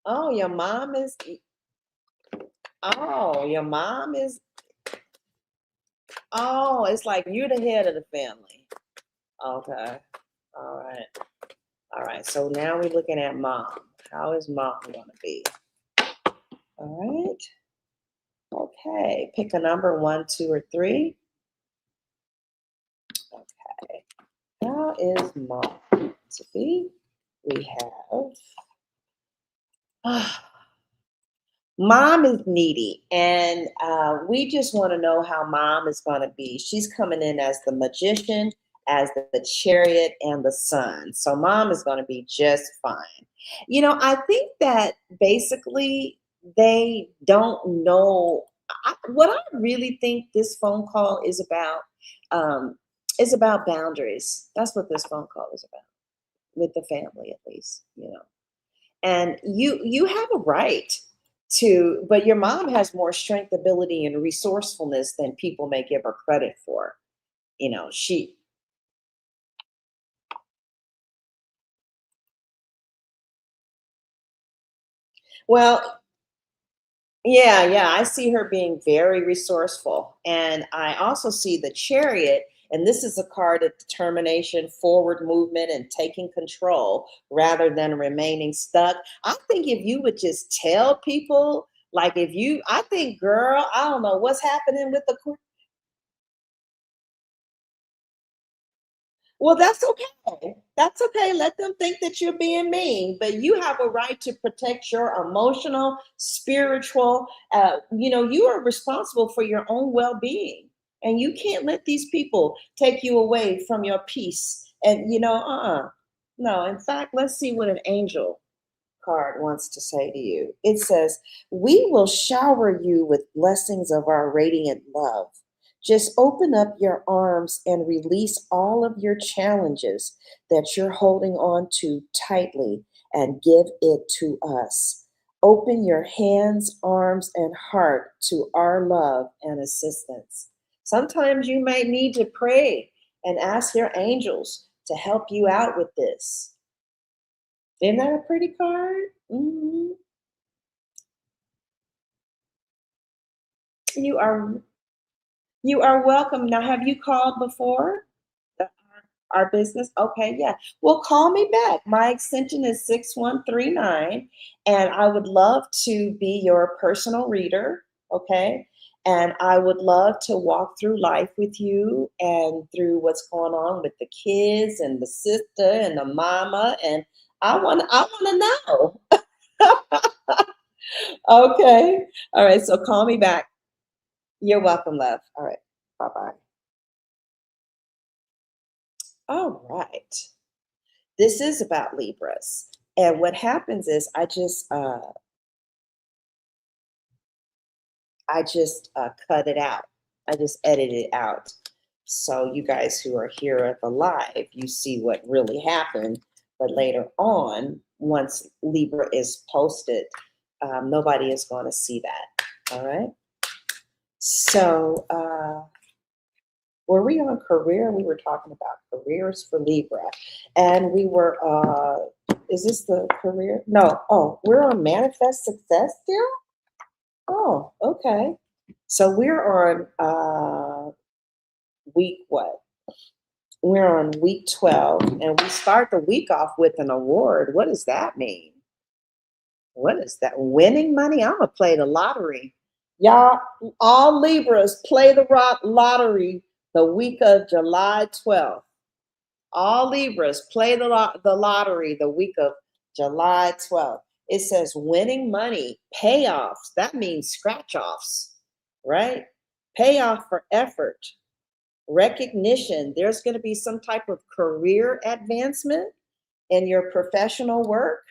Oh, your mom is. Oh, your mom is. Oh, it's like you're the head of the family. Okay. All right. All right. So now we're looking at mom. How is mom going to be? All right. Okay. Pick a number, 1, 2, or 3. Okay. How is mom to be? We have. Mom is needy, and we just want to know how mom is going to be. She's coming in as the magician, as the chariot, and the sun. So mom is going to be just fine. I think that basically they don't know. What I really think this phone call um, is about boundaries. That's what this phone call is about with the family, at least. And you have a right to, but your mom has more strength, ability, and resourcefulness than people may give her credit for. She well, yeah, yeah, I see her being very resourceful. And I also see the chariot, and this is a card of determination, forward movement, and taking control rather than remaining stuck. I think if you would just tell people, like I think, girl, I don't know what's happening with the. Well, that's okay. That's okay. Let them think that you're being mean, but you have a right to protect your emotional, spiritual. You are responsible for your own well-being, and you can't let these people take you away from your peace. And no. In fact, let's see what an angel card wants to say to you. It says, "We will shower you with blessings of our radiant love. Just open up your arms and release all of your challenges that you're holding on to tightly and give it to us. Open your hands, arms, and heart to our love and assistance." Sometimes you might need to pray and ask your angels to help you out with this. Isn't that a pretty card? You are you are welcome. Now, have you called before? The- our business? Okay, yeah. Well, call me back. My extension is 6139, and I would love to be your personal reader. Okay. And I would love to walk through life with you and through what's going on with the kids and the sister and the mama. And I want to know. Okay. All right. So call me back. You're welcome, love. All right. Bye bye. All right. This is about Libras. And what happens is I just cut it out. I just edit it out. So you guys who are here at the live, you see what really happened. But later on, once Libra is posted, nobody is going to see that. All right. So were we on career? We were talking about careers for Libra. And we were, is this the career? No. Oh, we're on manifest success still? Oh, okay. So we're on week what? We're on week 12, and we start the week off with an award. What does that mean? What is that? Winning money? I'm going to play the lottery. Y'all, all Libras play the lottery the week of July 12th. All Libras play the lottery the week of July 12th. It says winning money, payoffs. That means scratch offs, right? Payoff for effort, recognition. There's going to be some type of career advancement in your professional work.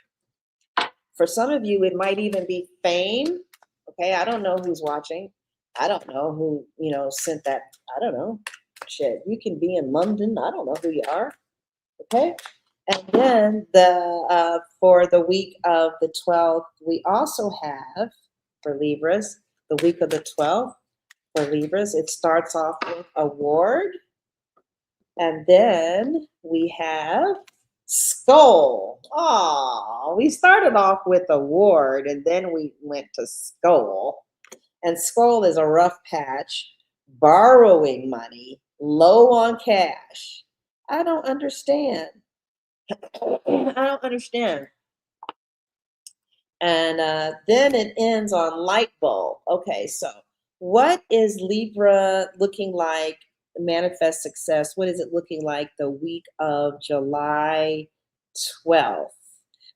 For some of you, it might even be fame. Okay, I don't know who's watching. I don't know who, sent that. I don't know. Shit, you can be in London. I don't know who you are. Okay. And then for the week of the 12th, we also have for Libras, the week of the 12th for Libras, it starts off with award. And then we have skull. Oh, we started off with award and then we went to skull. And skull is a rough patch, borrowing money, low on cash. I don't understand. I don't understand. And then it ends on light bulb. Okay, so what is Libra looking like? Manifest success. What is it looking like the week of July 12th?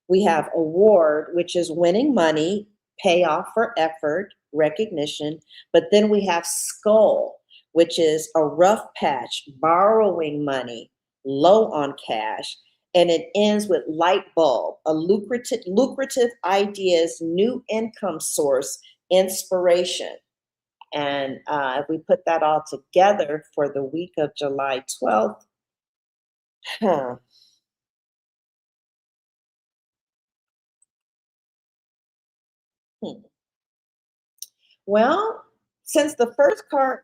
We have award, which is winning money, payoff for effort, recognition. But then we have skull, which is a rough patch, borrowing money, low on cash. And it ends with light bulb, a lucrative ideas, new income source, inspiration. And if we put that all together for the week of July 12th, huh, hmm. Well, since the first card,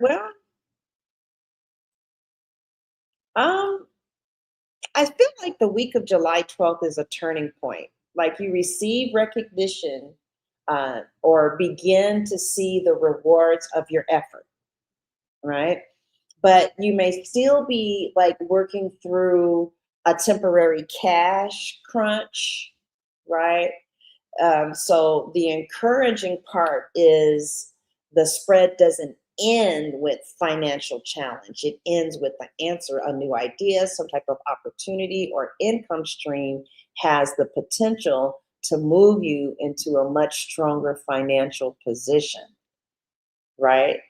um, I feel like the week of July 12th is a turning point. Like you receive recognition or begin to see the rewards of your effort, right? But you may still be like working through a temporary cash crunch, right? So the encouraging part is the spread doesn't end with financial challenge. It ends with the answer, a new idea, some type of opportunity or income stream has the potential to move you into a much stronger financial position, right?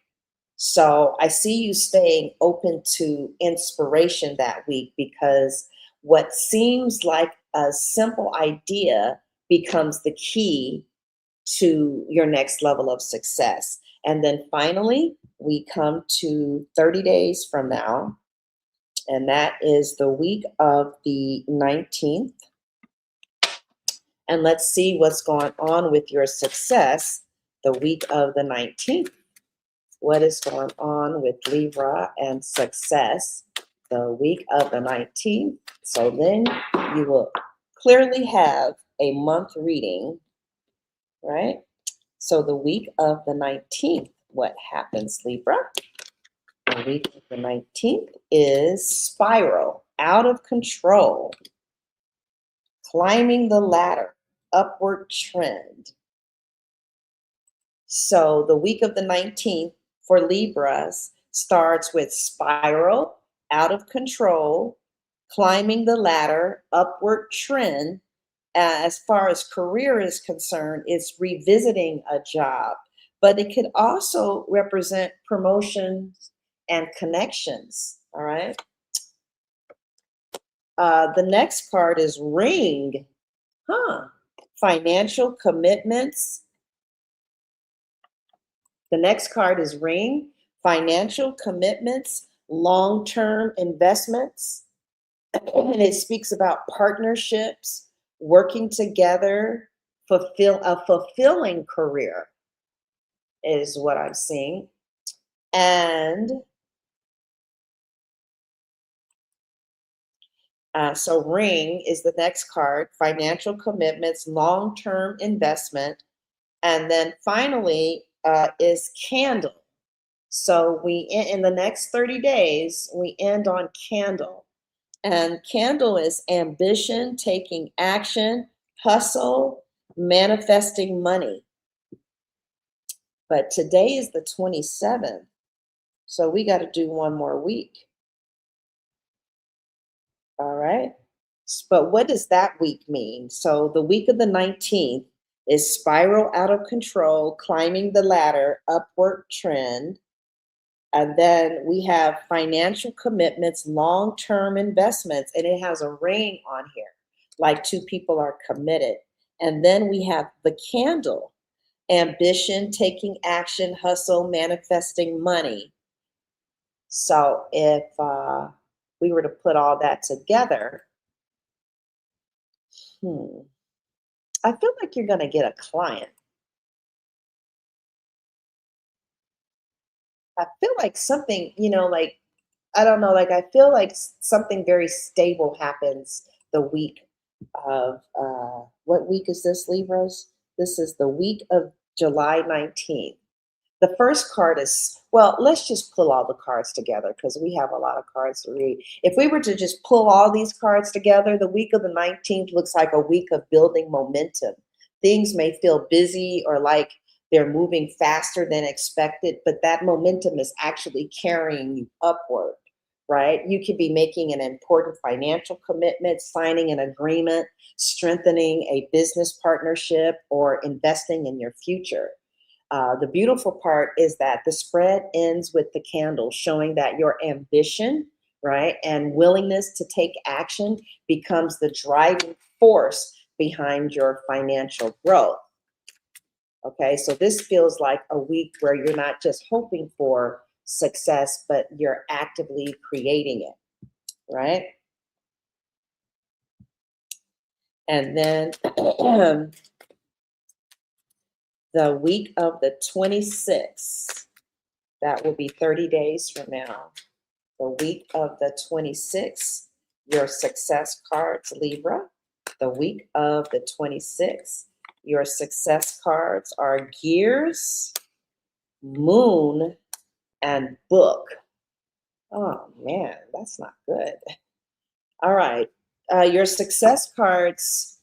So I see you staying open to inspiration that week because what seems like a simple idea becomes the key to your next level of success. And then finally, we come to 30 days from now, and that is the week of the 19th. And let's see what's going on with your success the week of the 19th. What is going on with Libra and success the week of the 19th. So then you will clearly have a month reading, right? So the week of the 19th, what happens, Libra? The week of the 19th is spiral, out of control, climbing the ladder, upward trend. So the week of the 19th for Libras starts with spiral, out of control, climbing the ladder, upward trend. As far as career is concerned, it's revisiting a job, but it could also represent promotions and connections. All right. The next card is ring. Financial commitments. The next card is ring, financial commitments, long-term investments. And it speaks about partnerships, working together, a fulfilling career is what I'm seeing. And so ring is the next card, financial commitments, long-term investment. And then finally is candle. So we, in the next 30 days, we end on candle. And candle is ambition, taking action, hustle, manifesting money. But today is the 27th. So we got to do one more week. All right. But what does that week mean? So the week of the 19th is spiral out of control, climbing the ladder, upward trend. And then we have financial commitments, long term investments, and it has a ring on here, like two people are committed. And then we have the candle, ambition, taking action, hustle, manifesting money. So if we were to put all that together, hmm, I feel like you're going to get a client. I feel like something, like, I don't know, like, I feel like something very stable happens the week of, what week is this, Libras? This is the week of July 19th. The first card is, well, let's just pull all the cards together because we have a lot of cards to read. If we were to just pull all these cards together, the week of the 19th looks like a week of building momentum. Things may feel busy or like they're moving faster than expected, but that momentum is actually carrying you upward, right? You could be making an important financial commitment, signing an agreement, strengthening a business partnership, or investing in your future. The beautiful part is that the spread ends with the candle, showing that your ambition, right, and willingness to take action becomes the driving force behind your financial growth. Okay, so this feels like a week where you're not just hoping for success, but you're actively creating it, right? And then the week of the 26th, that will be 30 days from now. The week of the 26th, your success cards, Libra. The week of the 26th, your success cards are Gears, Moon, and Book. Oh man, that's not good. All right. Your success cards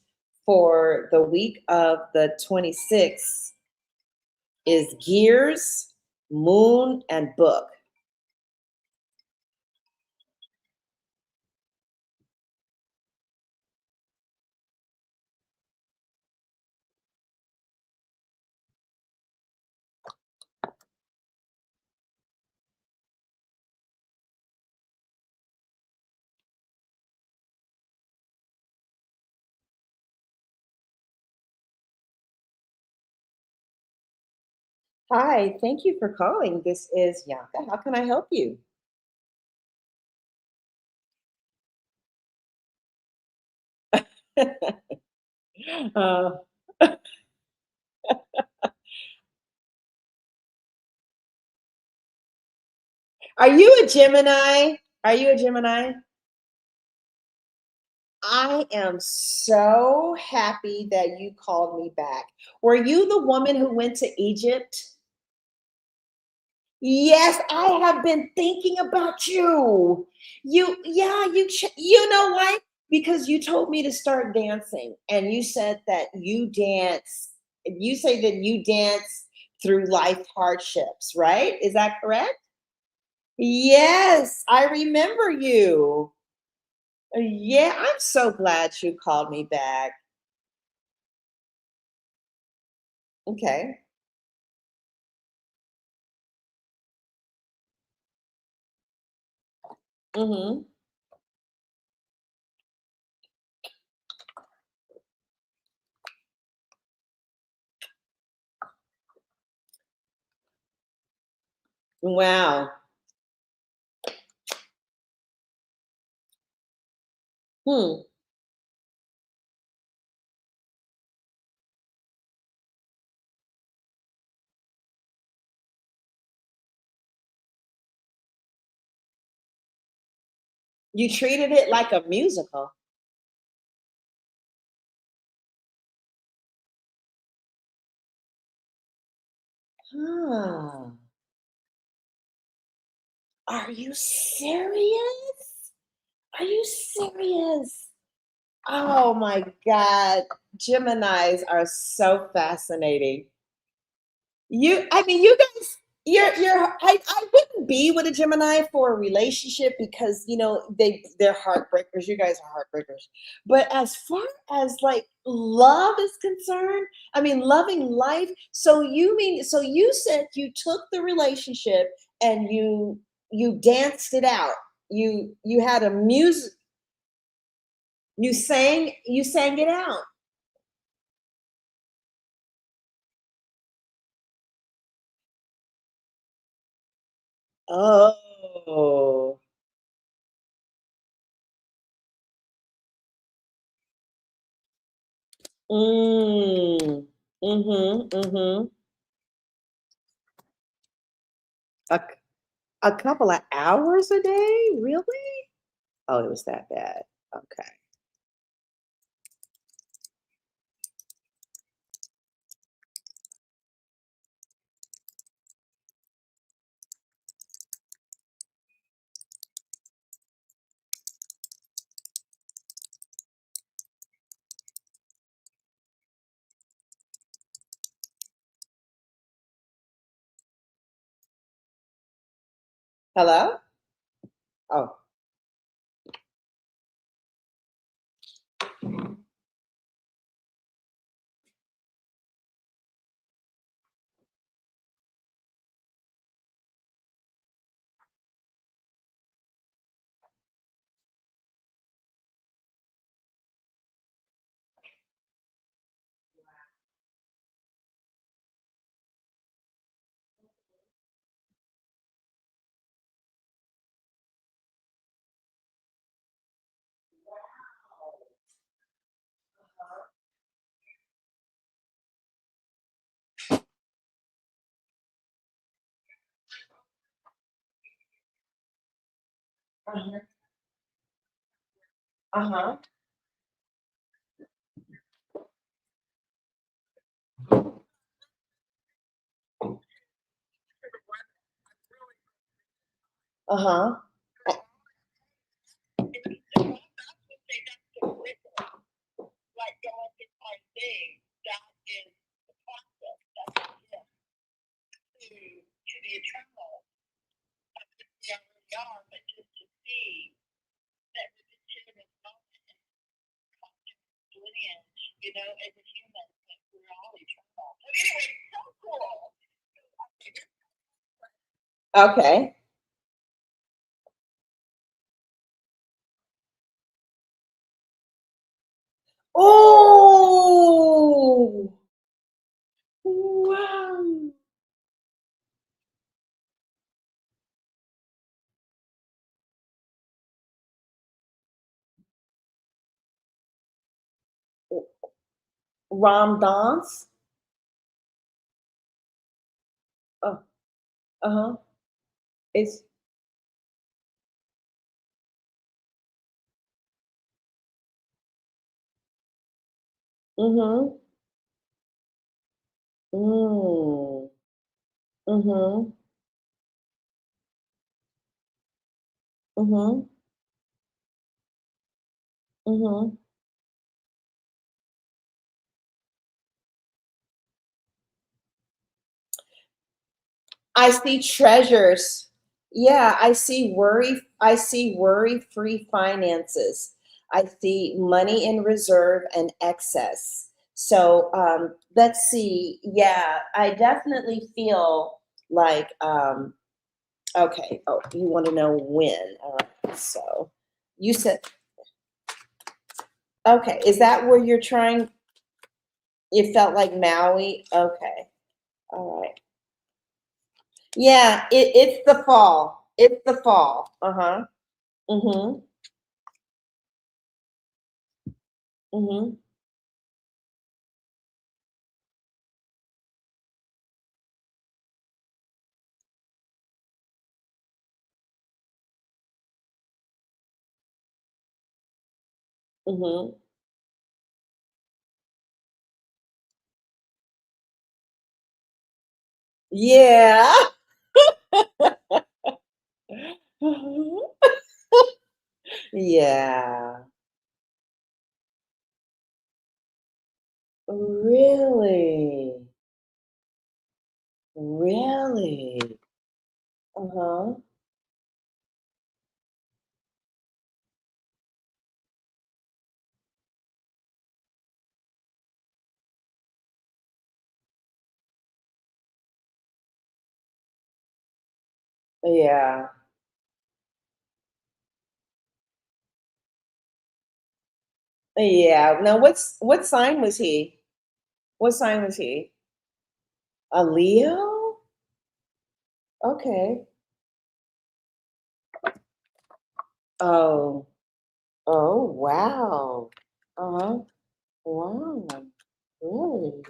for the week of the 26th is Gears, Moon, and Book. Hi, thank you for calling. This is Yanka. How can I help you? Uh, are you a Gemini? Are you a Gemini? I am so happy that you called me back. Were you the woman who went to Egypt? Yes, I have been thinking about you. You know why? Because you told me to start dancing and you said that you dance. You say that you dance through life hardships, right? Is that correct? Yes, I remember you. Yeah, I'm so glad you called me back. Okay. Mhm. Wow. Hmm. You treated it like a musical. Huh. Are you serious? Are you serious? Oh my God. Geminis are so fascinating. I mean, you guys. I wouldn't be with a Gemini for a relationship because they're heartbreakers. You guys are heartbreakers. But as far as like love is concerned, I mean loving life. So you said you took the relationship and you danced it out. You had a music, you sang it out. Oh. Mm. Mhm. Mhm. A, a couple of hours a day? Really? Oh, it was that bad. Okay. Hello? Oh. Uh-huh. Uh-huh. Uh-huh. Okay. Oh, wow. Ram dance. Oh, uh-huh. It's mm-hmm. Mm. Mm-hmm. Mm-hmm. Mm-hmm. I see treasures. Yeah, I see worry-free finances. I see money in reserve and excess. So let's see. Yeah, I definitely feel like okay. Oh, you want to know when? All right. So you said okay. Is that where you're trying? It felt like Maui. Okay. All right. Yeah, it's the fall. It's the fall. Uh-huh. Mhm. Mhm. Mhm. Yeah. Yeah. Really? Really? Really? Uh-huh. Yeah. Yeah. Now what sign was he? What sign was he? A Leo? Okay. Oh. Oh, wow. Uh-huh. Wow. Really?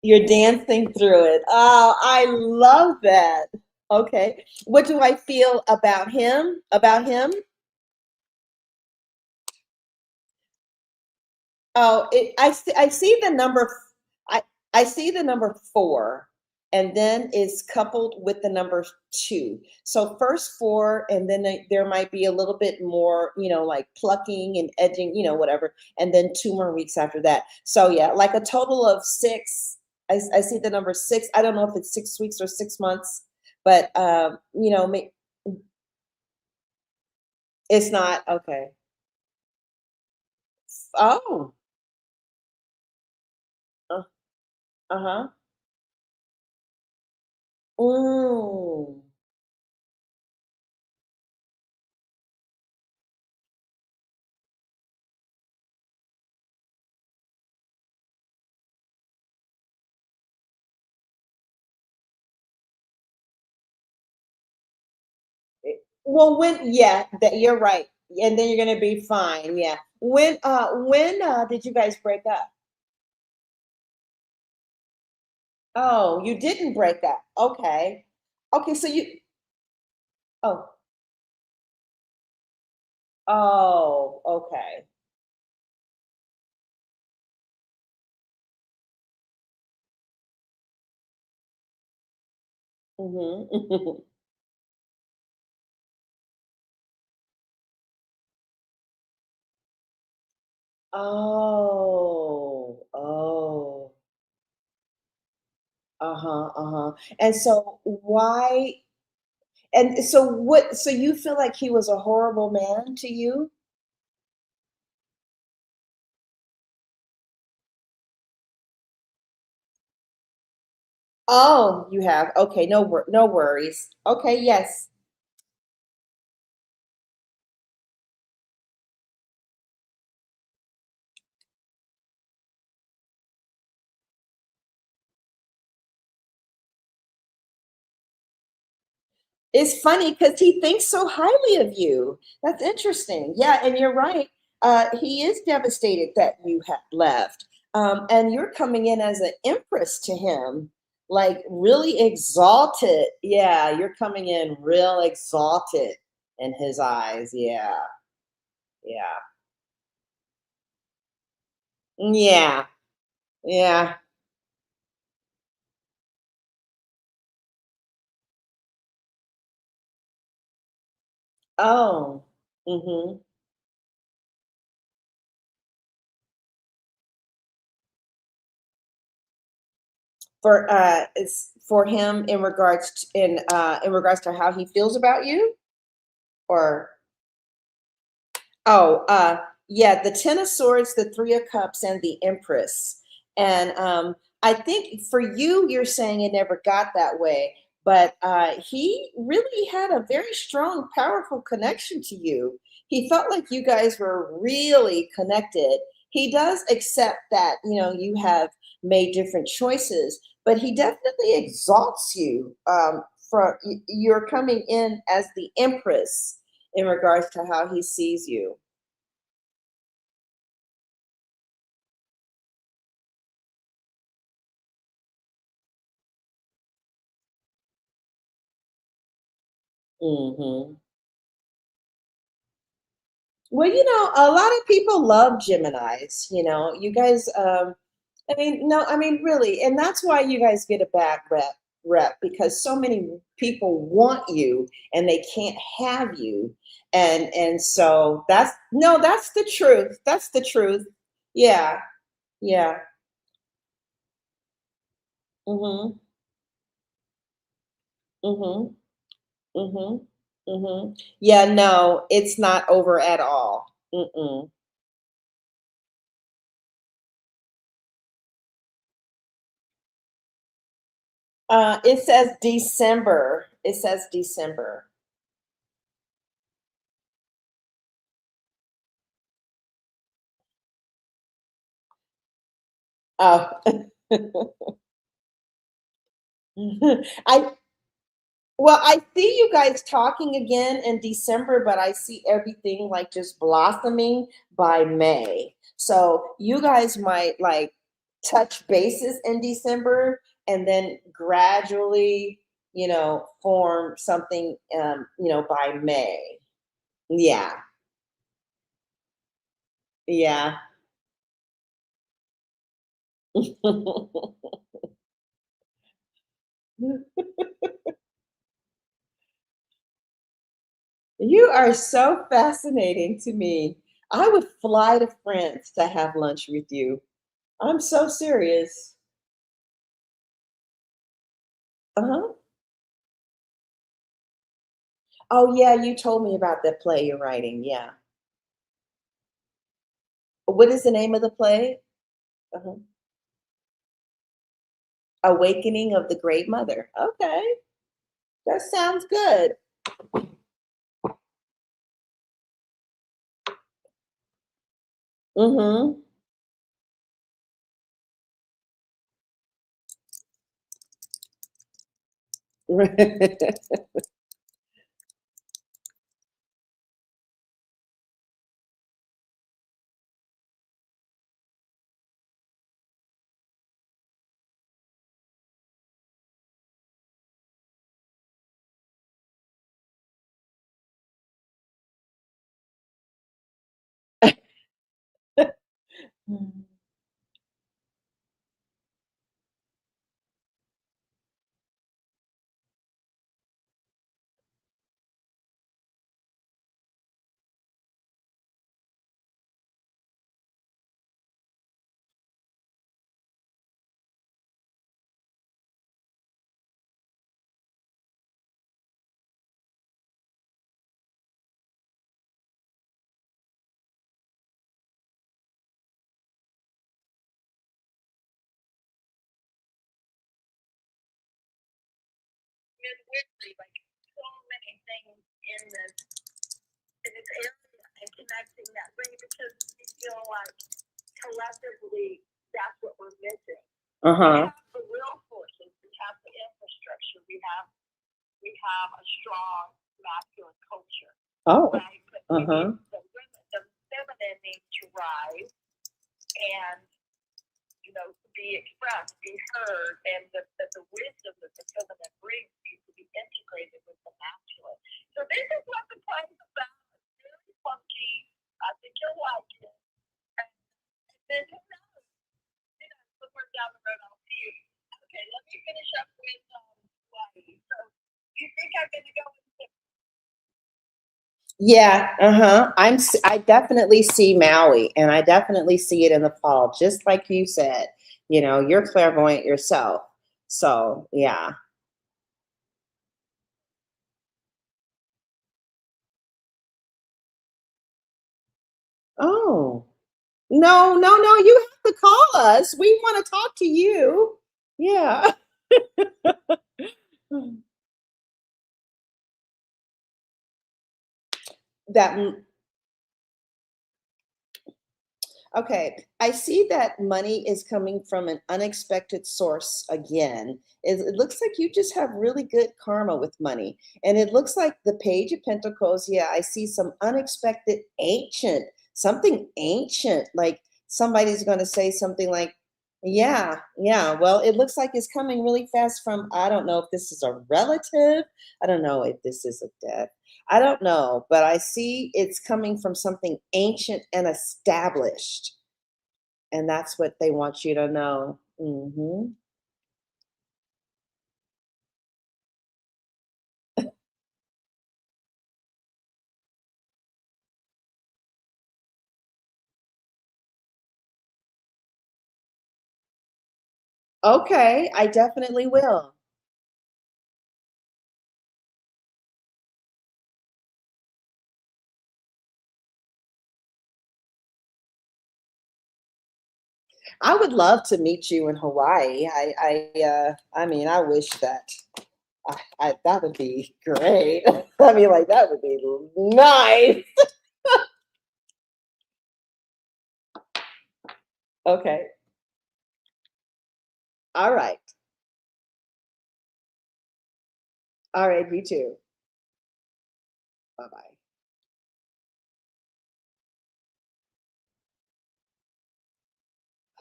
You're dancing through it. Oh, I love that. Okay. What do I feel about him? About him? Oh, I see the number I I see the number 4, and then it's coupled with the number 2. So first 4, and then there might be a little bit more, like plucking and edging, whatever, and then 2 more weeks after that. So yeah, like a total of 6. I see the number 6. I don't know if it's 6 weeks or 6 months, but it's not okay. Oh, uh, uh-huh. Mm. Well, yeah, that you're right. And then you're gonna be fine. Yeah. When did you guys break up? Oh, you didn't break up. Okay. Okay, so oh, oh, okay. Mm-hmm. Oh, oh, uh-huh, uh-huh. And so why and so what so you feel like he was a horrible man to you? Oh, you have. Okay, no worries. Okay, yes. It's funny because he thinks so highly of you. That's interesting. Yeah, and you're right. He is devastated that you have left. And you're coming in as an empress to him, like really exalted. Yeah, you're coming in real exalted in his eyes. Yeah, yeah, yeah, yeah. Oh, mm-hmm. It's for him in in regards to how he feels about you, or oh, yeah, the Ten of Swords, the Three of Cups, and the Empress. And I think for you, you're saying it never got that way, but he really had a very strong, powerful connection to you. He felt like you guys were really connected. He does accept that, you have made different choices, but he definitely exalts you. You're coming in as the Empress in regards to how he sees you. Mhm. Well, a lot of people love Geminis, you guys, I mean, no, I mean, really, and that's why you guys get a bad rep. rep because so many people want you and they can't have you. And so that's no, that's the truth. That's the truth. Yeah. Yeah. Mhm. Mhm. Mhm. Mhm. Yeah, no, it's not over at all. Mm-mm. It says December. It says December. Oh. I Well, I see you guys talking again in December, but I see everything like just blossoming by May. So you guys might like touch bases in December and then gradually, form something, by May. Yeah. Yeah. You are so fascinating to me. I would fly to France to have lunch with you. I'm so serious. Uh-huh. Oh, yeah, you told me about that play you're writing, yeah. What is the name of the play? Uh-huh. Awakening of the Great Mother. Okay, that sounds good. Mhm. Uh-huh. Oh. Uh-huh. Yeah, uh-huh. I definitely see Maui and I definitely see it in the fall, just like you said. You're clairvoyant yourself. So, yeah. Oh. No, no, no, you have to call us. We want to talk to you. Yeah. That Okay, I see that money is coming from an unexpected source again. It looks like you just have really good karma with money. And it looks like the Page of Pentacles. Yeah, I see some unexpected something ancient, like somebody's going to say something like, yeah, yeah. Well, it looks like it's coming really fast from, I don't know if this is a relative. I don't know if this is a death. I don't know, but I see it's coming from something ancient and established. And that's what they want you to know. Okay, I definitely will. I would love to meet you in Hawaii. I mean, I wish that that would be great. I mean, like that would be nice. Okay. All right. All right. You too. Bye bye.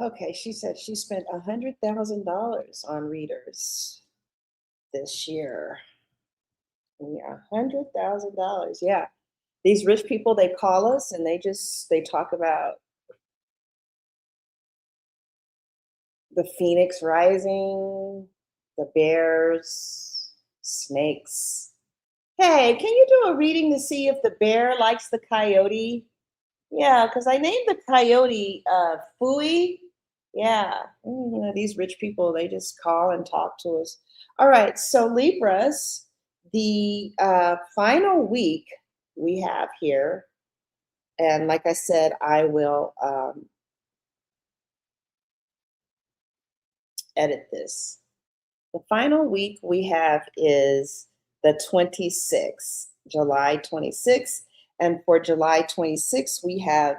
Okay. She said she spent $100,000 on readers this year. Yeah, $100,000. Yeah. These rich people, they call us and they talk about the phoenix rising, the bears, snakes. Hey, can you do a reading to see if the bear likes the coyote? Yeah, because I named the coyote Fooey. Yeah, these rich people, they just call and talk to us. All right, so Libras, the final week we have here, and like I said, I will edit this. The final week we have is the 26th, July 26th. And for July 26th, we have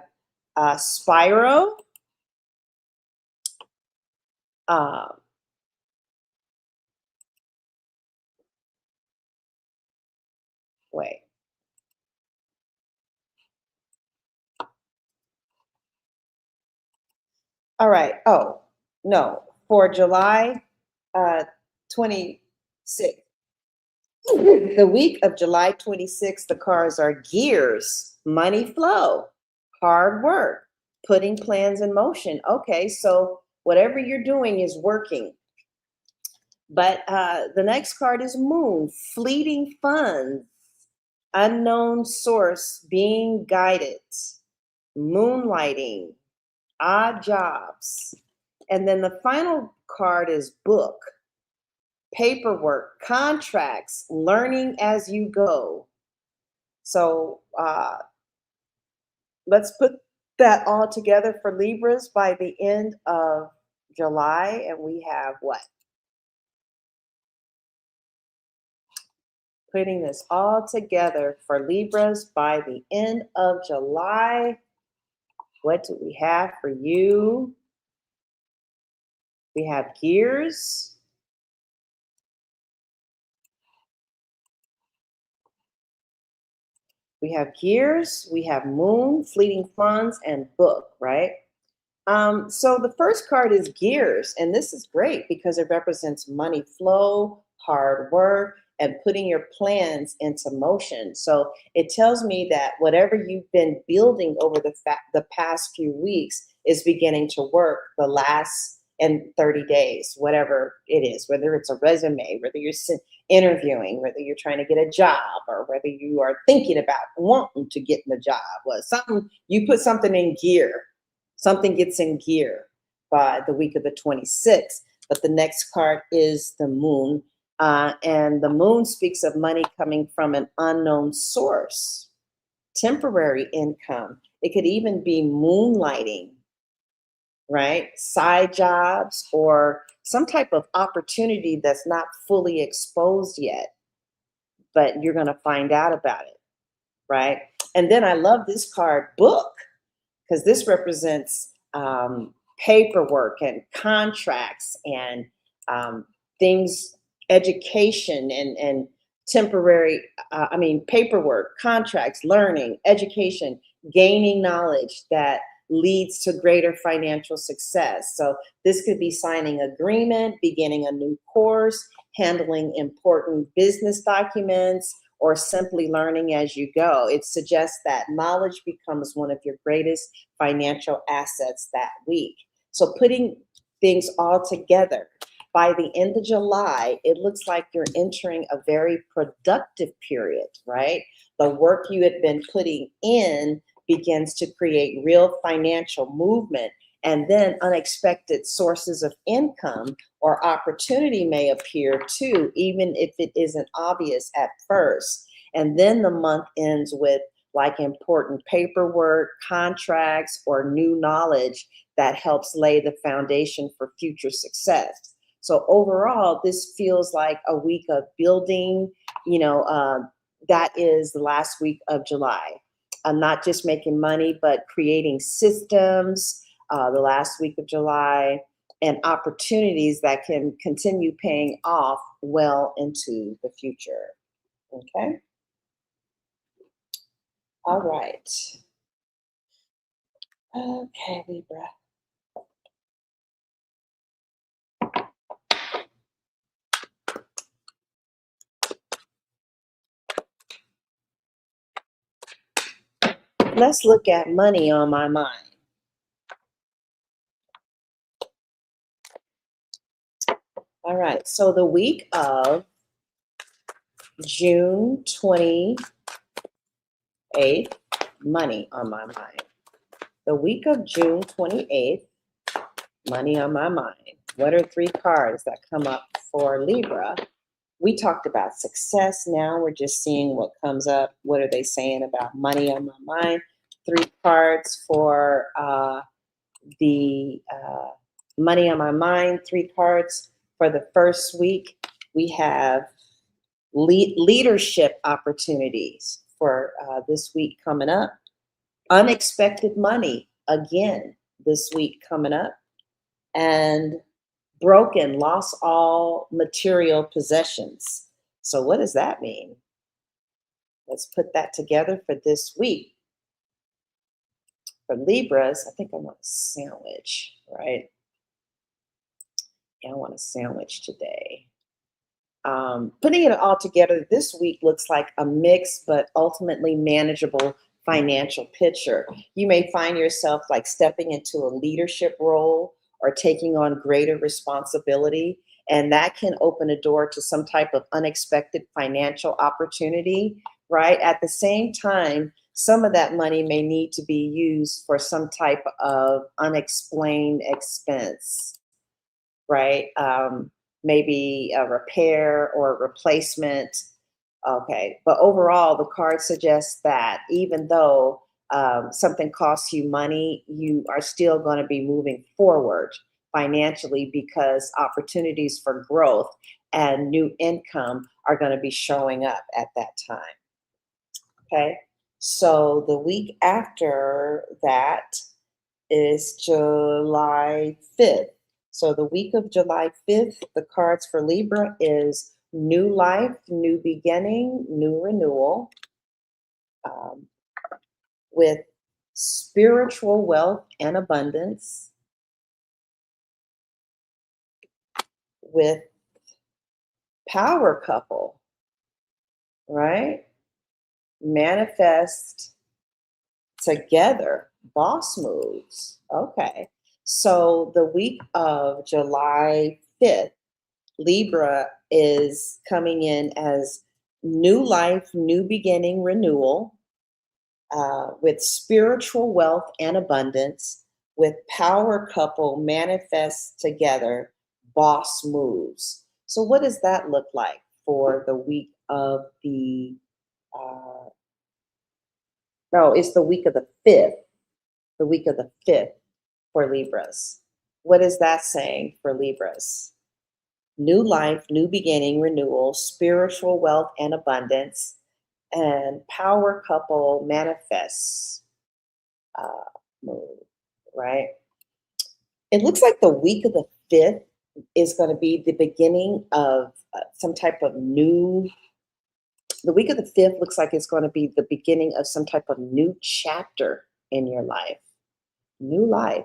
Spyro, uh, wait, all right. Oh, no, for July 26th, the week of July 26th, the cards are gears, money flow, hard work, putting plans in motion. Okay, so whatever you're doing is working. But the next card is Moon, fleeting funds, unknown source, being guided, moonlighting, odd jobs. And then the final card is Book, paperwork, contracts, learning as you go. So let's put that all together for Libras by the end of July. And we have what? Putting this all together for Libras by the end of July. What do we have for you? We have gears. We have gears. We have moon, fleeting funds, and book, right? So the first card is gears, and this is great because it represents money flow, hard work, and putting your plans into motion. So it tells me that whatever you've been building over the past few weeks is beginning to work the last and 30 days, whatever it is, whether it's a resume, whether you're interviewing, whether you're trying to get a job, or whether you are thinking about wanting to get in a job, or something, you put something in gear. Something gets in gear by the week of the 26th. But the next card is the moon. And the moon speaks of money coming from an unknown source, temporary income. It could even be moonlighting, right? Side jobs or some type of opportunity that's not fully exposed yet, but you're going to find out about it, right? And then I love this card, book, because this represents paperwork and contracts and things, education and temporary, paperwork, contracts, learning, education, gaining knowledge that leads to greater financial success. So this could be signing agreement, beginning a new course, handling important business documents, or simply learning as you go. It suggests that knowledge becomes one of your greatest financial assets that week. So putting things all together, by the end of July, it looks like you're entering a very productive period, right? The work you had been putting in begins to create real financial movement. And then unexpected sources of income or opportunity may appear too, even if it isn't obvious at first. And then the month ends with like important paperwork, contracts, or new knowledge that helps lay the foundation for future success. So overall, this feels like a week of building, that is the last week of July. Not just making money, but creating systems, the last week of July, and opportunities that can continue paying off well into the future. Okay. All right. Okay, Libra. Let's look at money on my mind. All right. So the week of June 28th, money on my mind. The week of June 28th, money on my mind. What are three cards that come up for Libra? We talked about success. Now we're just seeing what comes up. What are they saying about money on my mind? Three cards for the money on my mind. Three cards for the first week. We have leadership opportunities for this week coming up. Unexpected money again this week coming up. And broken, lost all material possessions. So what does that mean? Let's put that together for this week. For Libras, I think I want a sandwich, right? Yeah, I want a sandwich today. Putting it all together this week looks like a mixed but ultimately manageable financial picture. You may find yourself like stepping into a leadership role or taking on greater responsibility, and that can open a door to some type of unexpected financial opportunity, right? At the same time, some of that money may need to be used for some type of unexplained expense, right? Maybe a repair or replacement. Okay, but overall, the card suggests that even though something costs you money, you are still going to be moving forward financially because opportunities for growth and new income are going to be showing up at that time. Okay, so the week after that is July 5th. So the week of July 5th, the cards for Libra is new life, new beginning, new renewal, with spiritual wealth and abundance, with power couple, right? Manifest together, boss moves. Okay. So the week of July 5th, Libra is coming in as new life, new beginning, renewal, with spiritual wealth and abundance, with power couple, manifest together, boss moves. So, what does that look like for the week of the? No, it's the week of the 5th. The week of the 5th for Libras. What is that saying for Libras? New life, new beginning, renewal, spiritual wealth and abundance, and power couple manifests move, right? It looks like the week of the 5th is going to be the beginning of some type of new. The week of the 5th looks like it's going to be the beginning of some type of new chapter in your life. New life,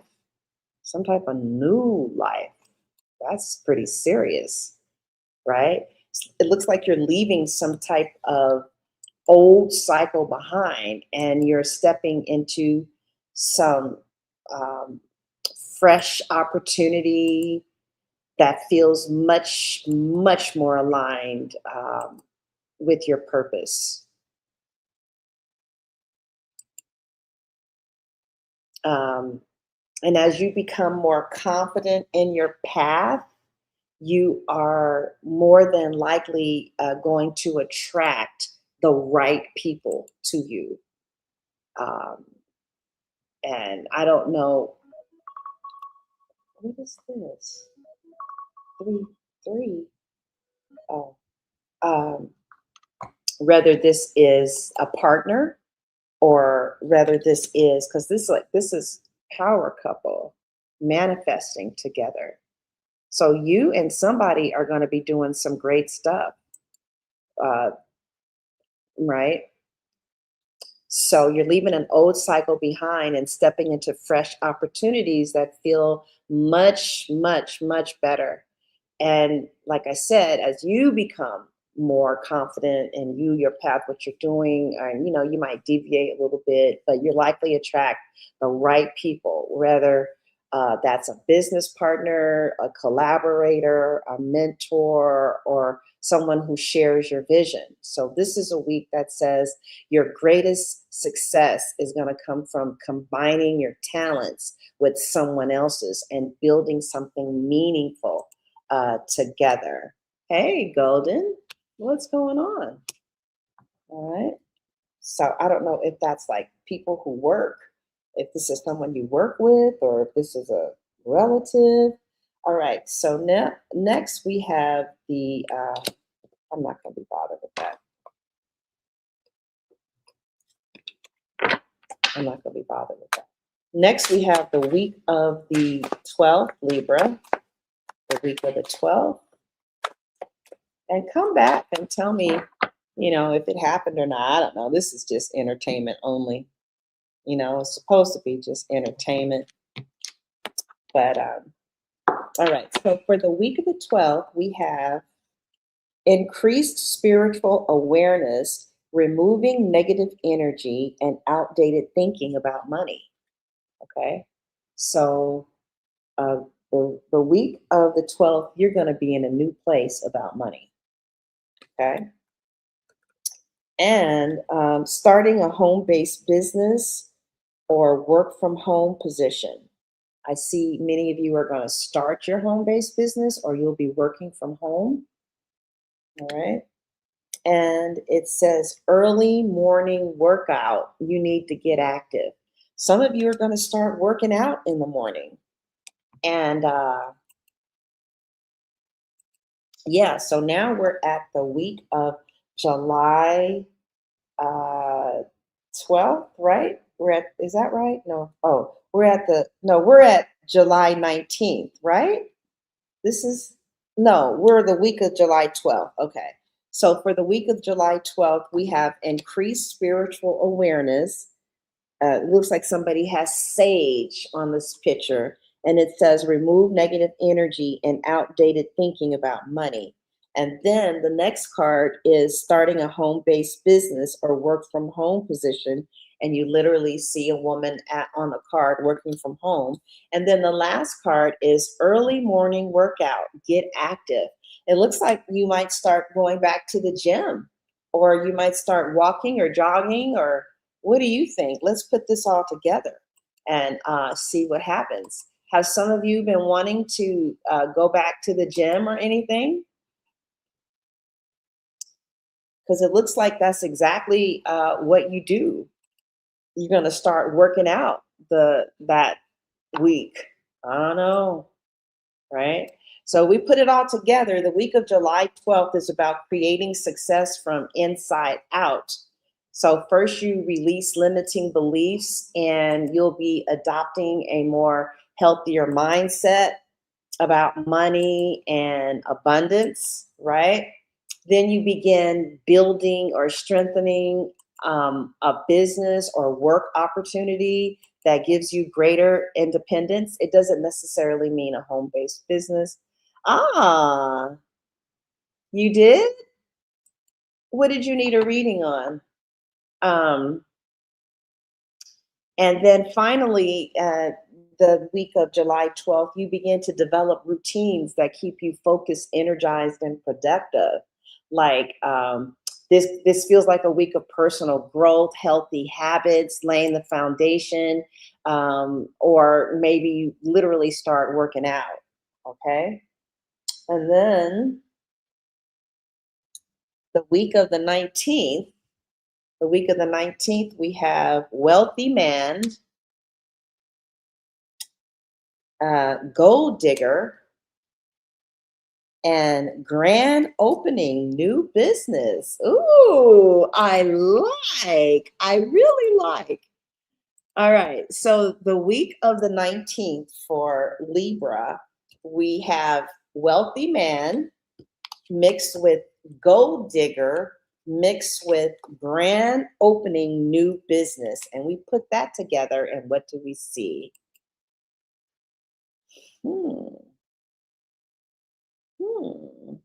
some type of new life. That's pretty serious, right? It looks like you're leaving some type of old cycle behind and you're stepping into some fresh opportunity that feels much, much more aligned with your purpose. And as you become more confident in your path, you are more than likely going to attract the right people to you. Um, and I don't know, what is this? Three, three. Oh, um, whether this is a partner or whether this is, because this is power couple manifesting together. So you and somebody are going to be doing some great stuff, uh, right? So you're leaving an old cycle behind and stepping into fresh opportunities that feel much, much, much better. And like I said, as you become more confident in your path, what you're doing, and you might deviate a little bit, but you're likely attract the right people, whether that's a business partner, a collaborator, a mentor, or someone who shares your vision. So this is a week that says your greatest success is going to come from combining your talents with someone else's and building something meaningful together. Hey, Golden, what's going on? All right. So I don't know if that's like people who work, if this is someone you work with, or if this is a relative. All right. So next we have the, I'm not going to be bothered with that. I'm not going to be bothered with that. Next, we have the week of the 12th, Libra, the week of the 12th. And come back and tell me, if it happened or not. I don't know. This is just entertainment only. It's supposed to be just entertainment. But all right. So for the week of the 12th, we have increased spiritual awareness, removing negative energy and outdated thinking about money. Okay. So uh, the week of the 12th, you're going to be in a new place about money. Okay. And starting a home based business or work from home position. I see many of you are going to start your home based business or you'll be working from home. All right. And it says early morning workout. You need to get active. Some of you are going to start working out in the morning. And yeah, so now we're at the week of July 12th, right? Is that right? No. Oh, we're at July 19th, right? We're the week of July 12th. Okay. So for the week of July 12th, we have increased spiritual awareness. It looks like somebody has sage on this picture, and it says remove negative energy and outdated thinking about money. And then the next card is starting a home-based business or work from home position. And you literally see a woman on the card working from home. And then the last card is early morning workout, get active. It looks like you might start going back to the gym, or you might start walking or jogging, or what do you think? Let's put this all together and see what happens. Have some of you been wanting to go back to the gym or anything? Because it looks like that's exactly what you do. You're going to start working out that week. I don't know, right? So we put it all together. The week of July 12th is about creating success from inside out. So first you release limiting beliefs and you'll be adopting a more healthier mindset about money and abundance, right? Then you begin building or strengthening a business or work opportunity that gives you greater independence. It doesn't necessarily mean a home-based business. Ah, you did? What did you need a reading on? Um, and then finally, the week of July 12th, you begin to develop routines that keep you focused, energized, and productive. Like This feels like a week of personal growth, healthy habits, laying the foundation, or maybe literally start working out. Okay. And then the week of the 19th, we have wealthy man, gold digger, and grand opening new business. Ooh, I really like. All right, so the week of the 19th for Libra, we have wealthy man mixed with gold digger mixed with grand opening new business. And we put that together, and what do we see? Hmm. Hmm.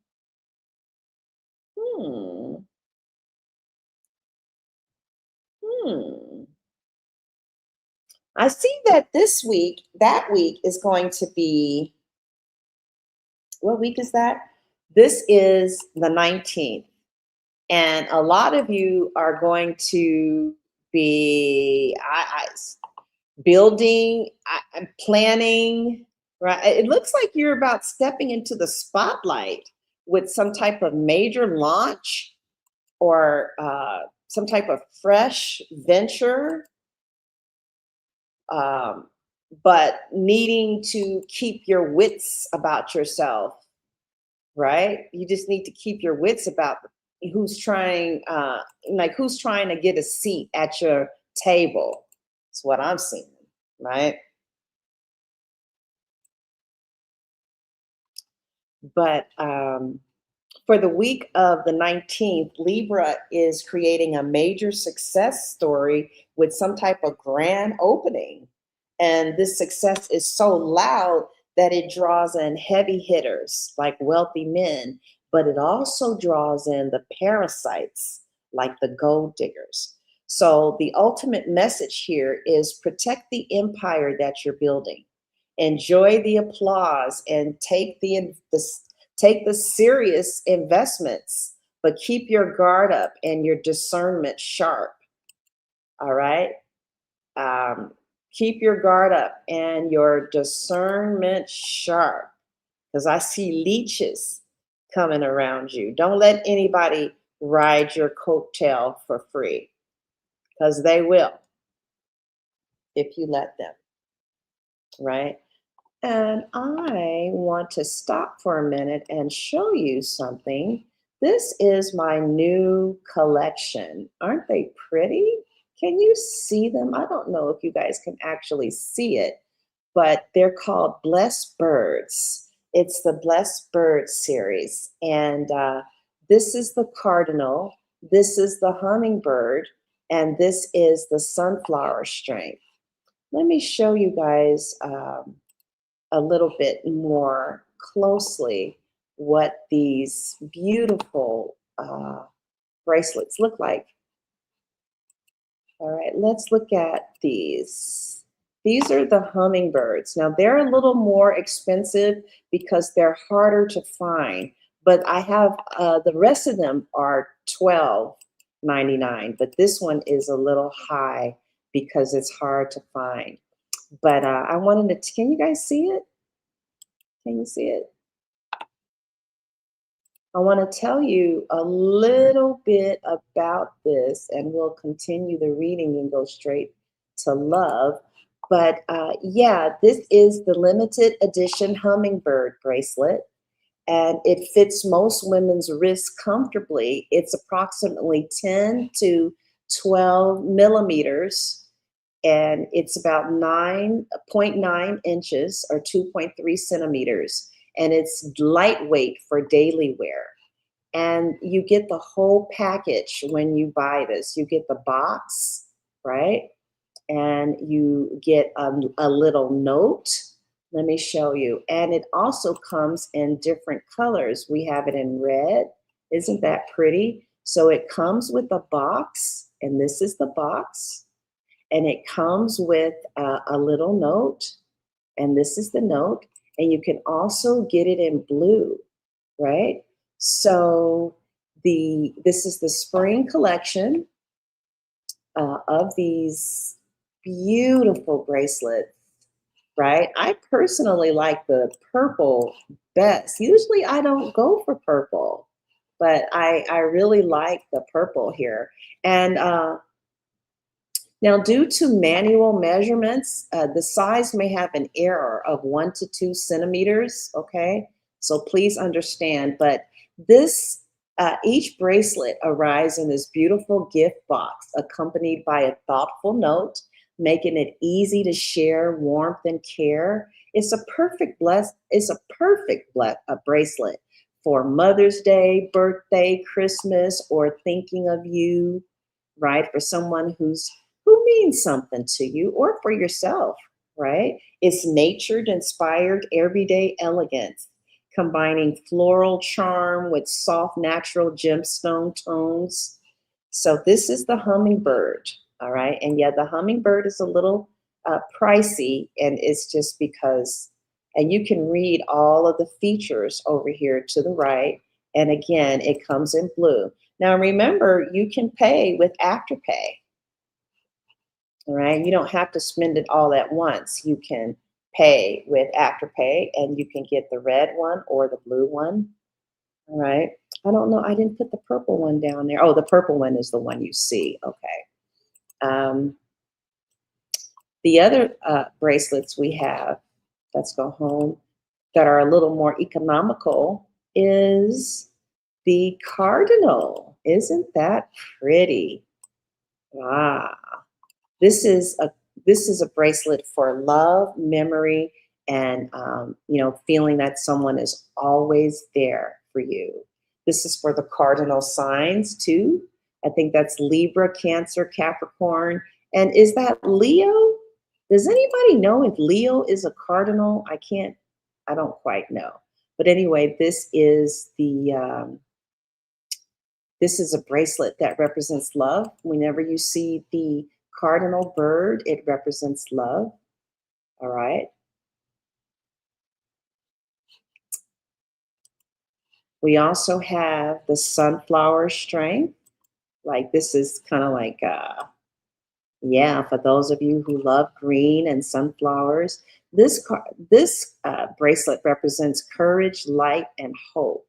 Hmm. Hmm. I see that that week is going to be, what week is that? This is the 19th. And a lot of you are going to be building, planning, right? It looks like you're about stepping into the spotlight with some type of major launch or some type of fresh venture, um, but needing to keep your wits about yourself, right? You just need to keep your wits about who's trying, who's trying to get a seat at your table. That's what I'm seeing, right? But for the week of the 19th, Libra is creating a major success story with some type of grand opening. And this success is so loud that it draws in heavy hitters like wealthy men, but it also draws in the parasites like the gold diggers. So the ultimate message here is protect the empire that you're building. Enjoy the applause and take the serious investments, but keep your guard up and your discernment sharp. All right. Um, keep your guard up and your discernment sharp, because I see leeches coming around you. Don't let anybody ride your coattail for free, because they will if you let them. Right. And I want to stop for a minute and show you something. This is my new collection. Aren't they pretty? Can you see them? I don't know if you guys can actually see it, but they're called Blessed Birds. It's the Blessed Bird series. And this is the cardinal, this is the hummingbird, and this is the sunflower string. Let me show you guys a little bit more closely what these beautiful bracelets look like. All right, let's look at these. These are the hummingbirds. Now they're a little more expensive because they're harder to find, but I have the rest of them are $12.99, but this one is a little high because it's hard to find. But I wanted to, can you guys see it? Can you see it? I want to tell you a little bit about this, and we'll continue the reading and go straight to love. But yeah, this is the limited edition hummingbird bracelet, and it fits most women's wrists comfortably. It's approximately 10 to 12 millimeters, and it's about 9.9 inches or 2.3 centimeters. And it's lightweight for daily wear. And you get the whole package when you buy this. You get the box, right? And you get a little note. Let me show you. And it also comes in different colors. We have it in red. Isn't that pretty? So it comes with a box, and this is the box. And it comes with a little note, and this is the note. And you can also get it in blue, right? So this is the spring collection of these beautiful bracelets, right? I personally like the purple best. Usually I don't go for purple, but I really like the purple here. And now, due to manual measurements, the size may have an error of 1 to 2 centimeters, okay? So please understand, but this, each bracelet arrives in this beautiful gift box accompanied by a thoughtful note, making it easy to share warmth and care. It's a a bracelet for Mother's Day, birthday, Christmas, or thinking of you, right? For someone who means something to you or for yourself, right? It's natured, inspired, everyday elegance, combining floral charm with soft, natural gemstone tones. So this is the hummingbird, all right? And yeah, the hummingbird is a little pricey, and it's just because, and you can read all of the features over here to the right. And again, it comes in blue. Now remember, you can pay with Afterpay. All right, you don't have to spend it all at once. You can pay with Afterpay, and you can get the red one or the blue one. All right, I don't know. I didn't put the purple one down there. Oh, the purple one is the one you see. Okay. The other bracelets we have, let's go home, that are a little more economical is the cardinal. Isn't that pretty? Wow. This is a bracelet for love, memory, and feeling that someone is always there for you. This is for the cardinal signs too. I think that's Libra, Cancer, Capricorn, and is that Leo? Does anybody know if Leo is a cardinal? I don't quite know. But anyway, this is a bracelet that represents love. Whenever you see the cardinal bird, it represents love. All right. We also have the sunflower strength. Like this is kind of like, yeah, for those of you who love green and sunflowers, this bracelet represents courage, light, and hope.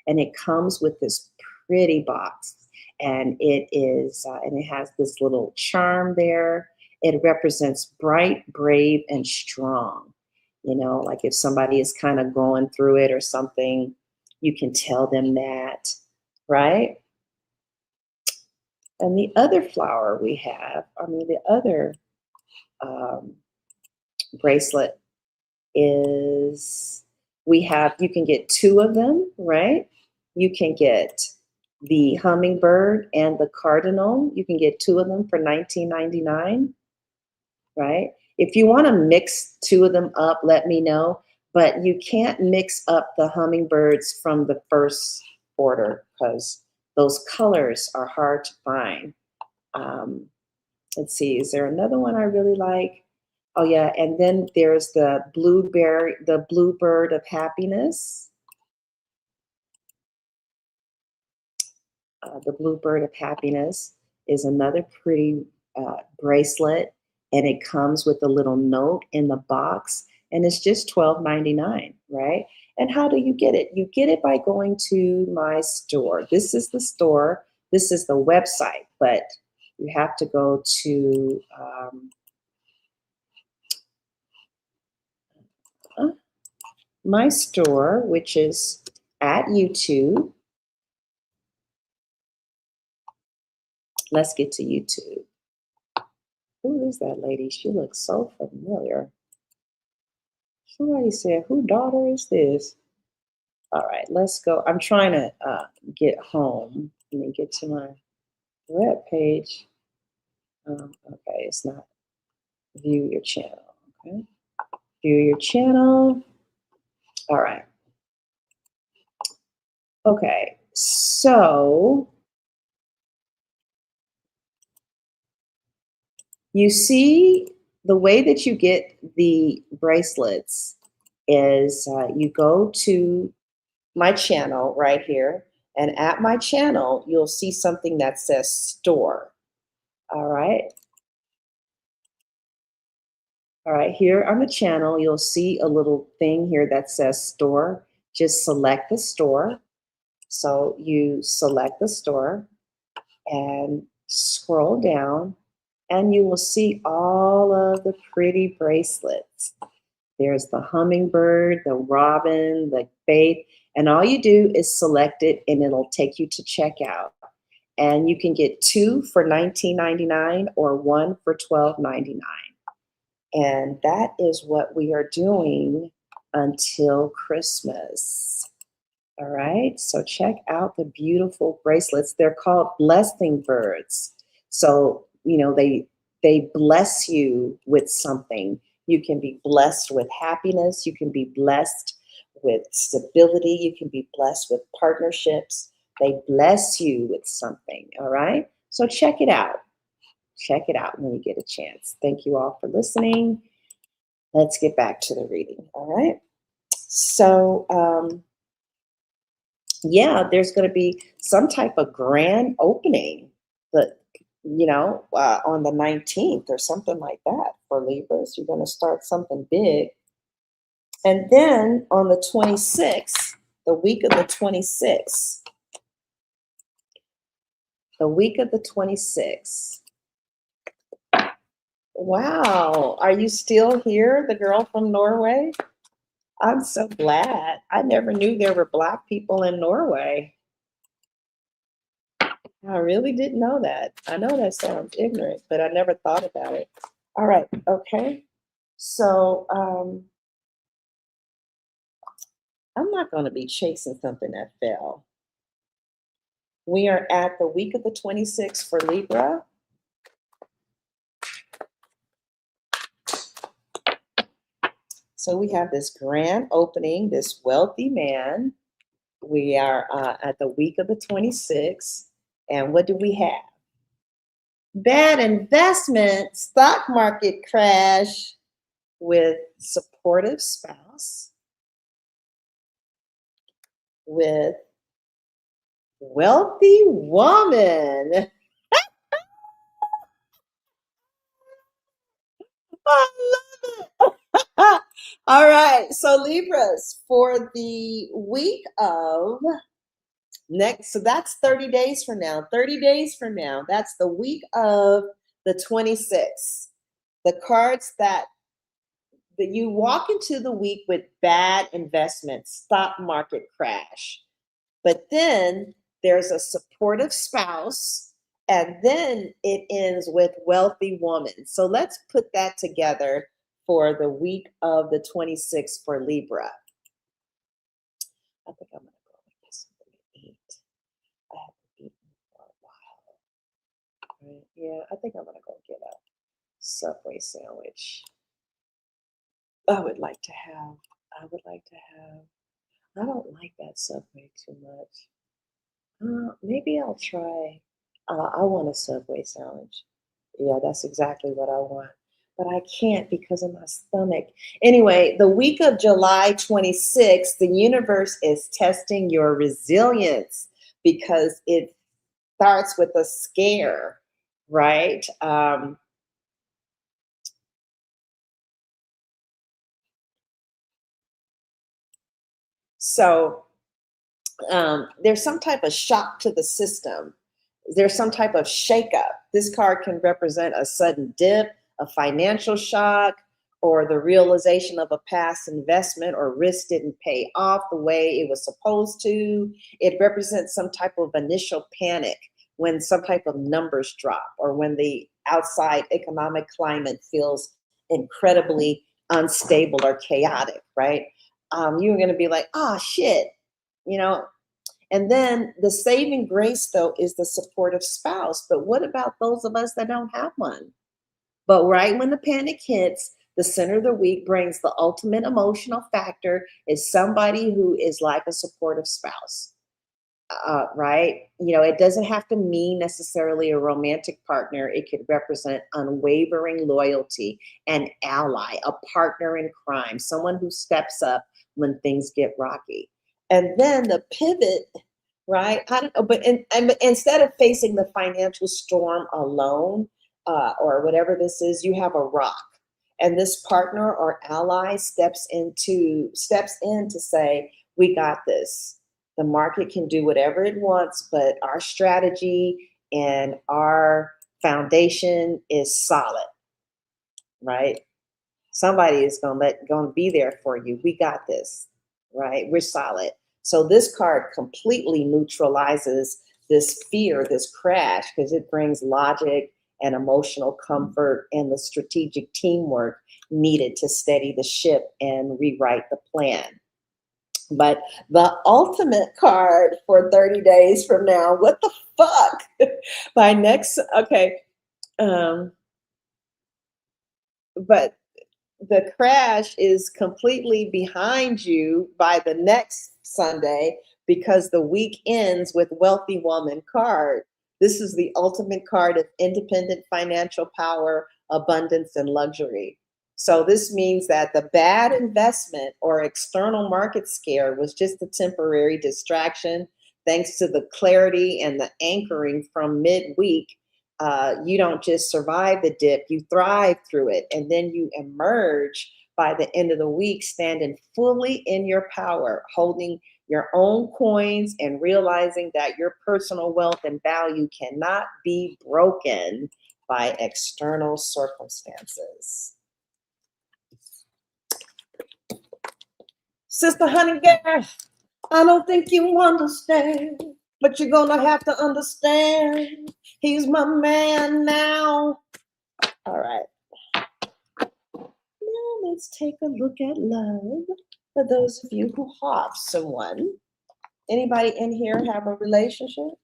And it comes with this pretty box. And it has this little charm there. It represents bright, brave, and strong. Like if somebody is kind of going through it or something, you can tell them that, right? And the other flower we have, the other bracelet is, you can get 2 of them, right? You can get the hummingbird and the cardinal. You can get 2 of them for $19.99, right? If you want to mix 2 of them up, let me know. But you can't mix up the hummingbirds from the first order because those colors are hard to find. Let's see, is there another one I really like? Oh yeah, and then there's the bluebird of happiness. The bluebird of happiness is another pretty bracelet, and it comes with a little note in the box, and it's just $12.99, right? And how do you get it? You get it by going to my store. This is the store. This is the website, but you have to go to my store, which is at YouTube. Let's get to YouTube. Who is that lady? She looks so familiar. Somebody said, who daughter is this? All right, let's go. I'm trying to get home. Let me get to my web page. Okay, it's not view your channel. Okay, view your channel. All right. Okay, so you see the way that you get the bracelets is you go to my channel right here. And at my channel, you'll see something that says store. All right. All right, here on the channel, you'll see a little thing here that says store. Just select the store. So you select the store and scroll down, and you will see all of the pretty bracelets. There's the hummingbird, the robin, the faith, and all you do is select it and it'll take you to checkout. And you can get 2 for $19.99 or 1 for $12.99. And that is what we are doing until Christmas. All right, so check out the beautiful bracelets. They're called blessing birds. So, they bless you with something. You can be blessed with happiness. You can be blessed with stability. You can be blessed with partnerships. They bless you with something. All right, so check it out. Check it out when you get a chance. Thank you all for listening. Let's get back to the reading. All right. So, yeah, there's going to be some type of grand opening, but on the 19th or something like that for Libras. You're going to start something big. And then on the 26th, the week of the 26th, wow, are you still here, the girl from Norway? I'm so glad. I never knew there were Black people in Norway. I really didn't know that. I know that sounds ignorant, but I never thought about it. All right, okay. So I'm not going to be chasing something that fell. We are at the week of the 26th for Libra. So we have this grand opening, this wealthy man. We are at the week of the 26th. And what do we have? Bad investment, stock market crash with supportive spouse, with wealthy woman. I love it. All right, so Libras, for the week of next, so that's 30 days from now. 30 days from now, that's the week of the 26th. The cards that you walk into the week with bad investment, stock market crash. But then there's a supportive spouse, and then it ends with wealthy woman. So let's put that together for the week of the 26th for Libra. I think I'm going to go and get something to eat. I haven't eaten for a while. Right? Yeah, I think I'm going to go get a Subway sandwich. I would like to have, I don't like that Subway too much. Maybe I'll try, I want a Subway sandwich. Yeah, that's exactly what I want. But I can't because of my stomach. Anyway, the week of July 26th, the universe is testing your resilience because it starts with a scare, right? So there's some type of shock to the system. There's some type of shakeup. This card can represent a sudden dip, a financial shock, or the realization of a past investment or risk didn't pay off the way it was supposed to. It represents some type of initial panic when some type of numbers drop or when the outside economic climate feels incredibly unstable or chaotic, right? You're going to be like, oh, shit, you know. And then the saving grace, though, is the supportive spouse. But what about those of us that don't have one? But right when the panic hits, the center of the week brings the ultimate emotional factor is somebody who is like a supportive spouse, right? It doesn't have to mean necessarily a romantic partner. It could represent unwavering loyalty, an ally, a partner in crime, someone who steps up when things get rocky. And then the pivot, right? I don't know, but and instead of facing the financial storm alone, or whatever this is, you have a rock, and this partner or ally steps in to say, "We got this. The market can do whatever it wants, but our strategy and our foundation is solid, right? Somebody is gonna be there for you. We got this, right? We're solid." So this card completely neutralizes this fear, this crash, because it brings logic and emotional comfort and the strategic teamwork needed to steady the ship and rewrite the plan. But the ultimate card for 30 days from now, what the fuck? By next, okay. Um, but the crash is completely behind you by the next Sunday because the week ends with Wealthy Woman card. This is the ultimate card of independent financial power, abundance, and luxury. So this means that the bad investment or external market scare was just a temporary distraction. Thanks to the clarity and the anchoring from midweek, you don't just survive the dip, you thrive through it. And then you emerge by the end of the week standing fully in your power, holding your own coins and realizing that your personal wealth and value cannot be broken by external circumstances. Sister Honey Bear, I don't think you understand, but you're gonna have to understand. He's my man now. All right. Now let's take a look at love for those of you who have someone. Anybody in here have a relationship?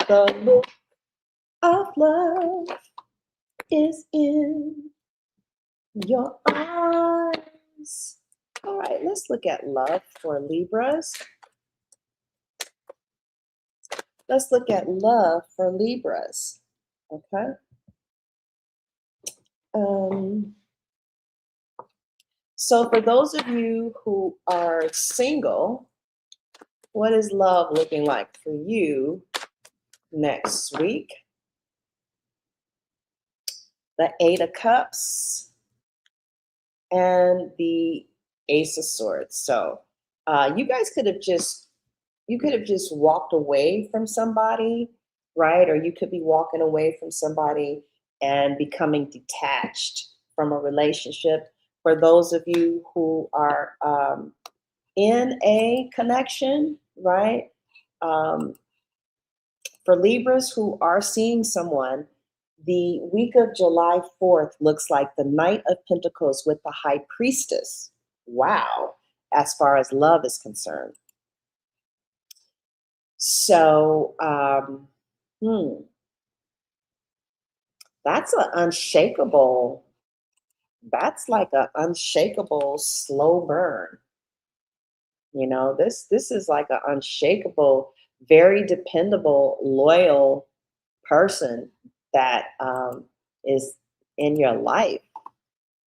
The look of love is in your eyes. All right, let's look at love for Libras. Let's look at love for Libras. Okay. So for those of you who are single, what is love looking like for you next week? The Eight of Cups and the Ace of Swords. So you guys could have just walked away from somebody, right? Or you could be walking away from somebody and becoming detached from a relationship. For those of you who are in a connection, right? For Libras who are seeing someone, the week of July 4th looks like the Knight of Pentacles with the High Priestess. Wow, as far as love is concerned. So, that's an unshakable, that's like an unshakable slow burn. You know, this is like an unshakable, very dependable, loyal person that is in your life.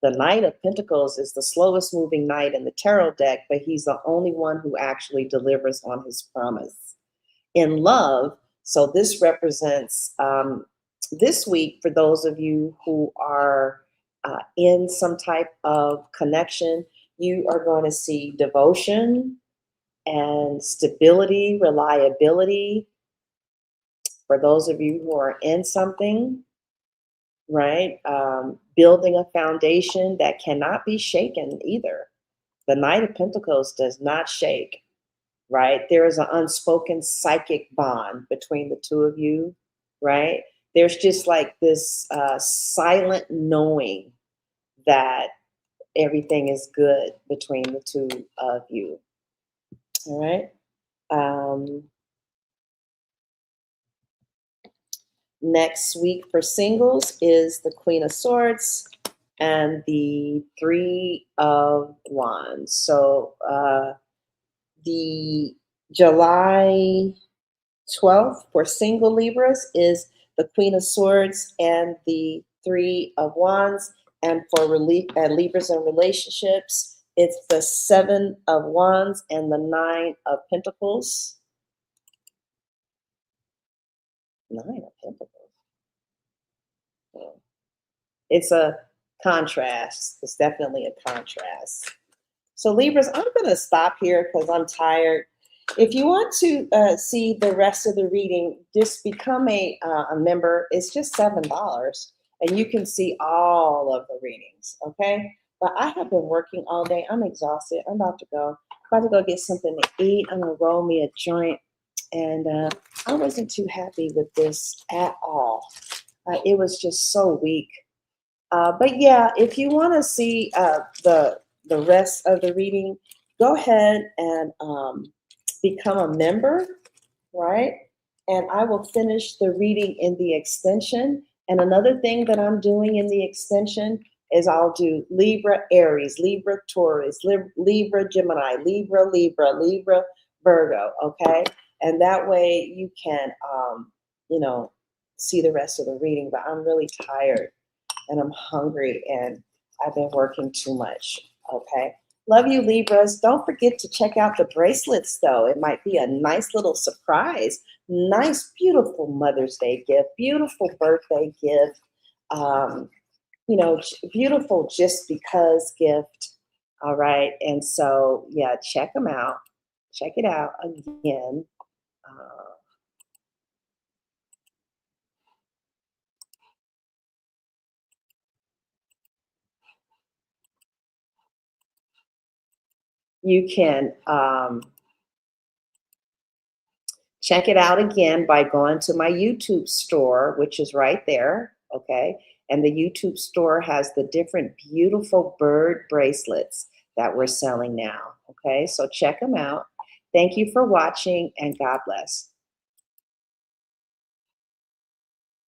The Knight of Pentacles is the slowest moving knight in the tarot deck, but he's the only one who actually delivers on his promise. In love, so this represents this week for those of you who are in some type of connection, you are going to see devotion and stability, reliability. For those of you who are in something, right? Building a foundation that cannot be shaken either. The Knight of Pentacles does not shake, right? There is an unspoken psychic bond between the two of you, right? There's just like this silent knowing that everything is good between the two of you, all right? Next week for singles is the Queen of Swords and the Three of Wands. So the July 12th for single Libras is the Queen of Swords and the Three of Wands. And for Libras and relationships, It's the 7 of Wands and the 9 of Pentacles. 9 of Pentacles. Yeah. It's a contrast. It's definitely a contrast. So Libras, I'm going to stop here because I'm tired. If you want to see the rest of the reading, just become a member. It's just $7, and you can see all of the readings, okay? But I have been working all day. I'm exhausted. I'm about to go. About to go get something to eat. I'm going to roll me a joint. And I wasn't too happy with this at all. It was just so weak. But yeah, if you want to see the rest of the reading, go ahead and become a member, right? And I will finish the reading in the extension. And another thing that I'm doing in the extension is I'll do Libra Aries, Libra Taurus, Libra Gemini, Libra Virgo, okay? And that way you can, see the rest of the reading. But I'm really tired and I'm hungry and I've been working too much. Okay. Love you, Libras. Don't forget to check out the bracelets, though. It might be a nice little surprise. Nice, beautiful Mother's Day gift, beautiful birthday gift, beautiful just because gift. All right. And so, yeah, check them out. Check it out again. You can check it out again by going to my YouTube store, which is right there, okay? And the YouTube store has the different beautiful bird bracelets that we're selling now, okay? So check them out. Thank you for watching, and God bless.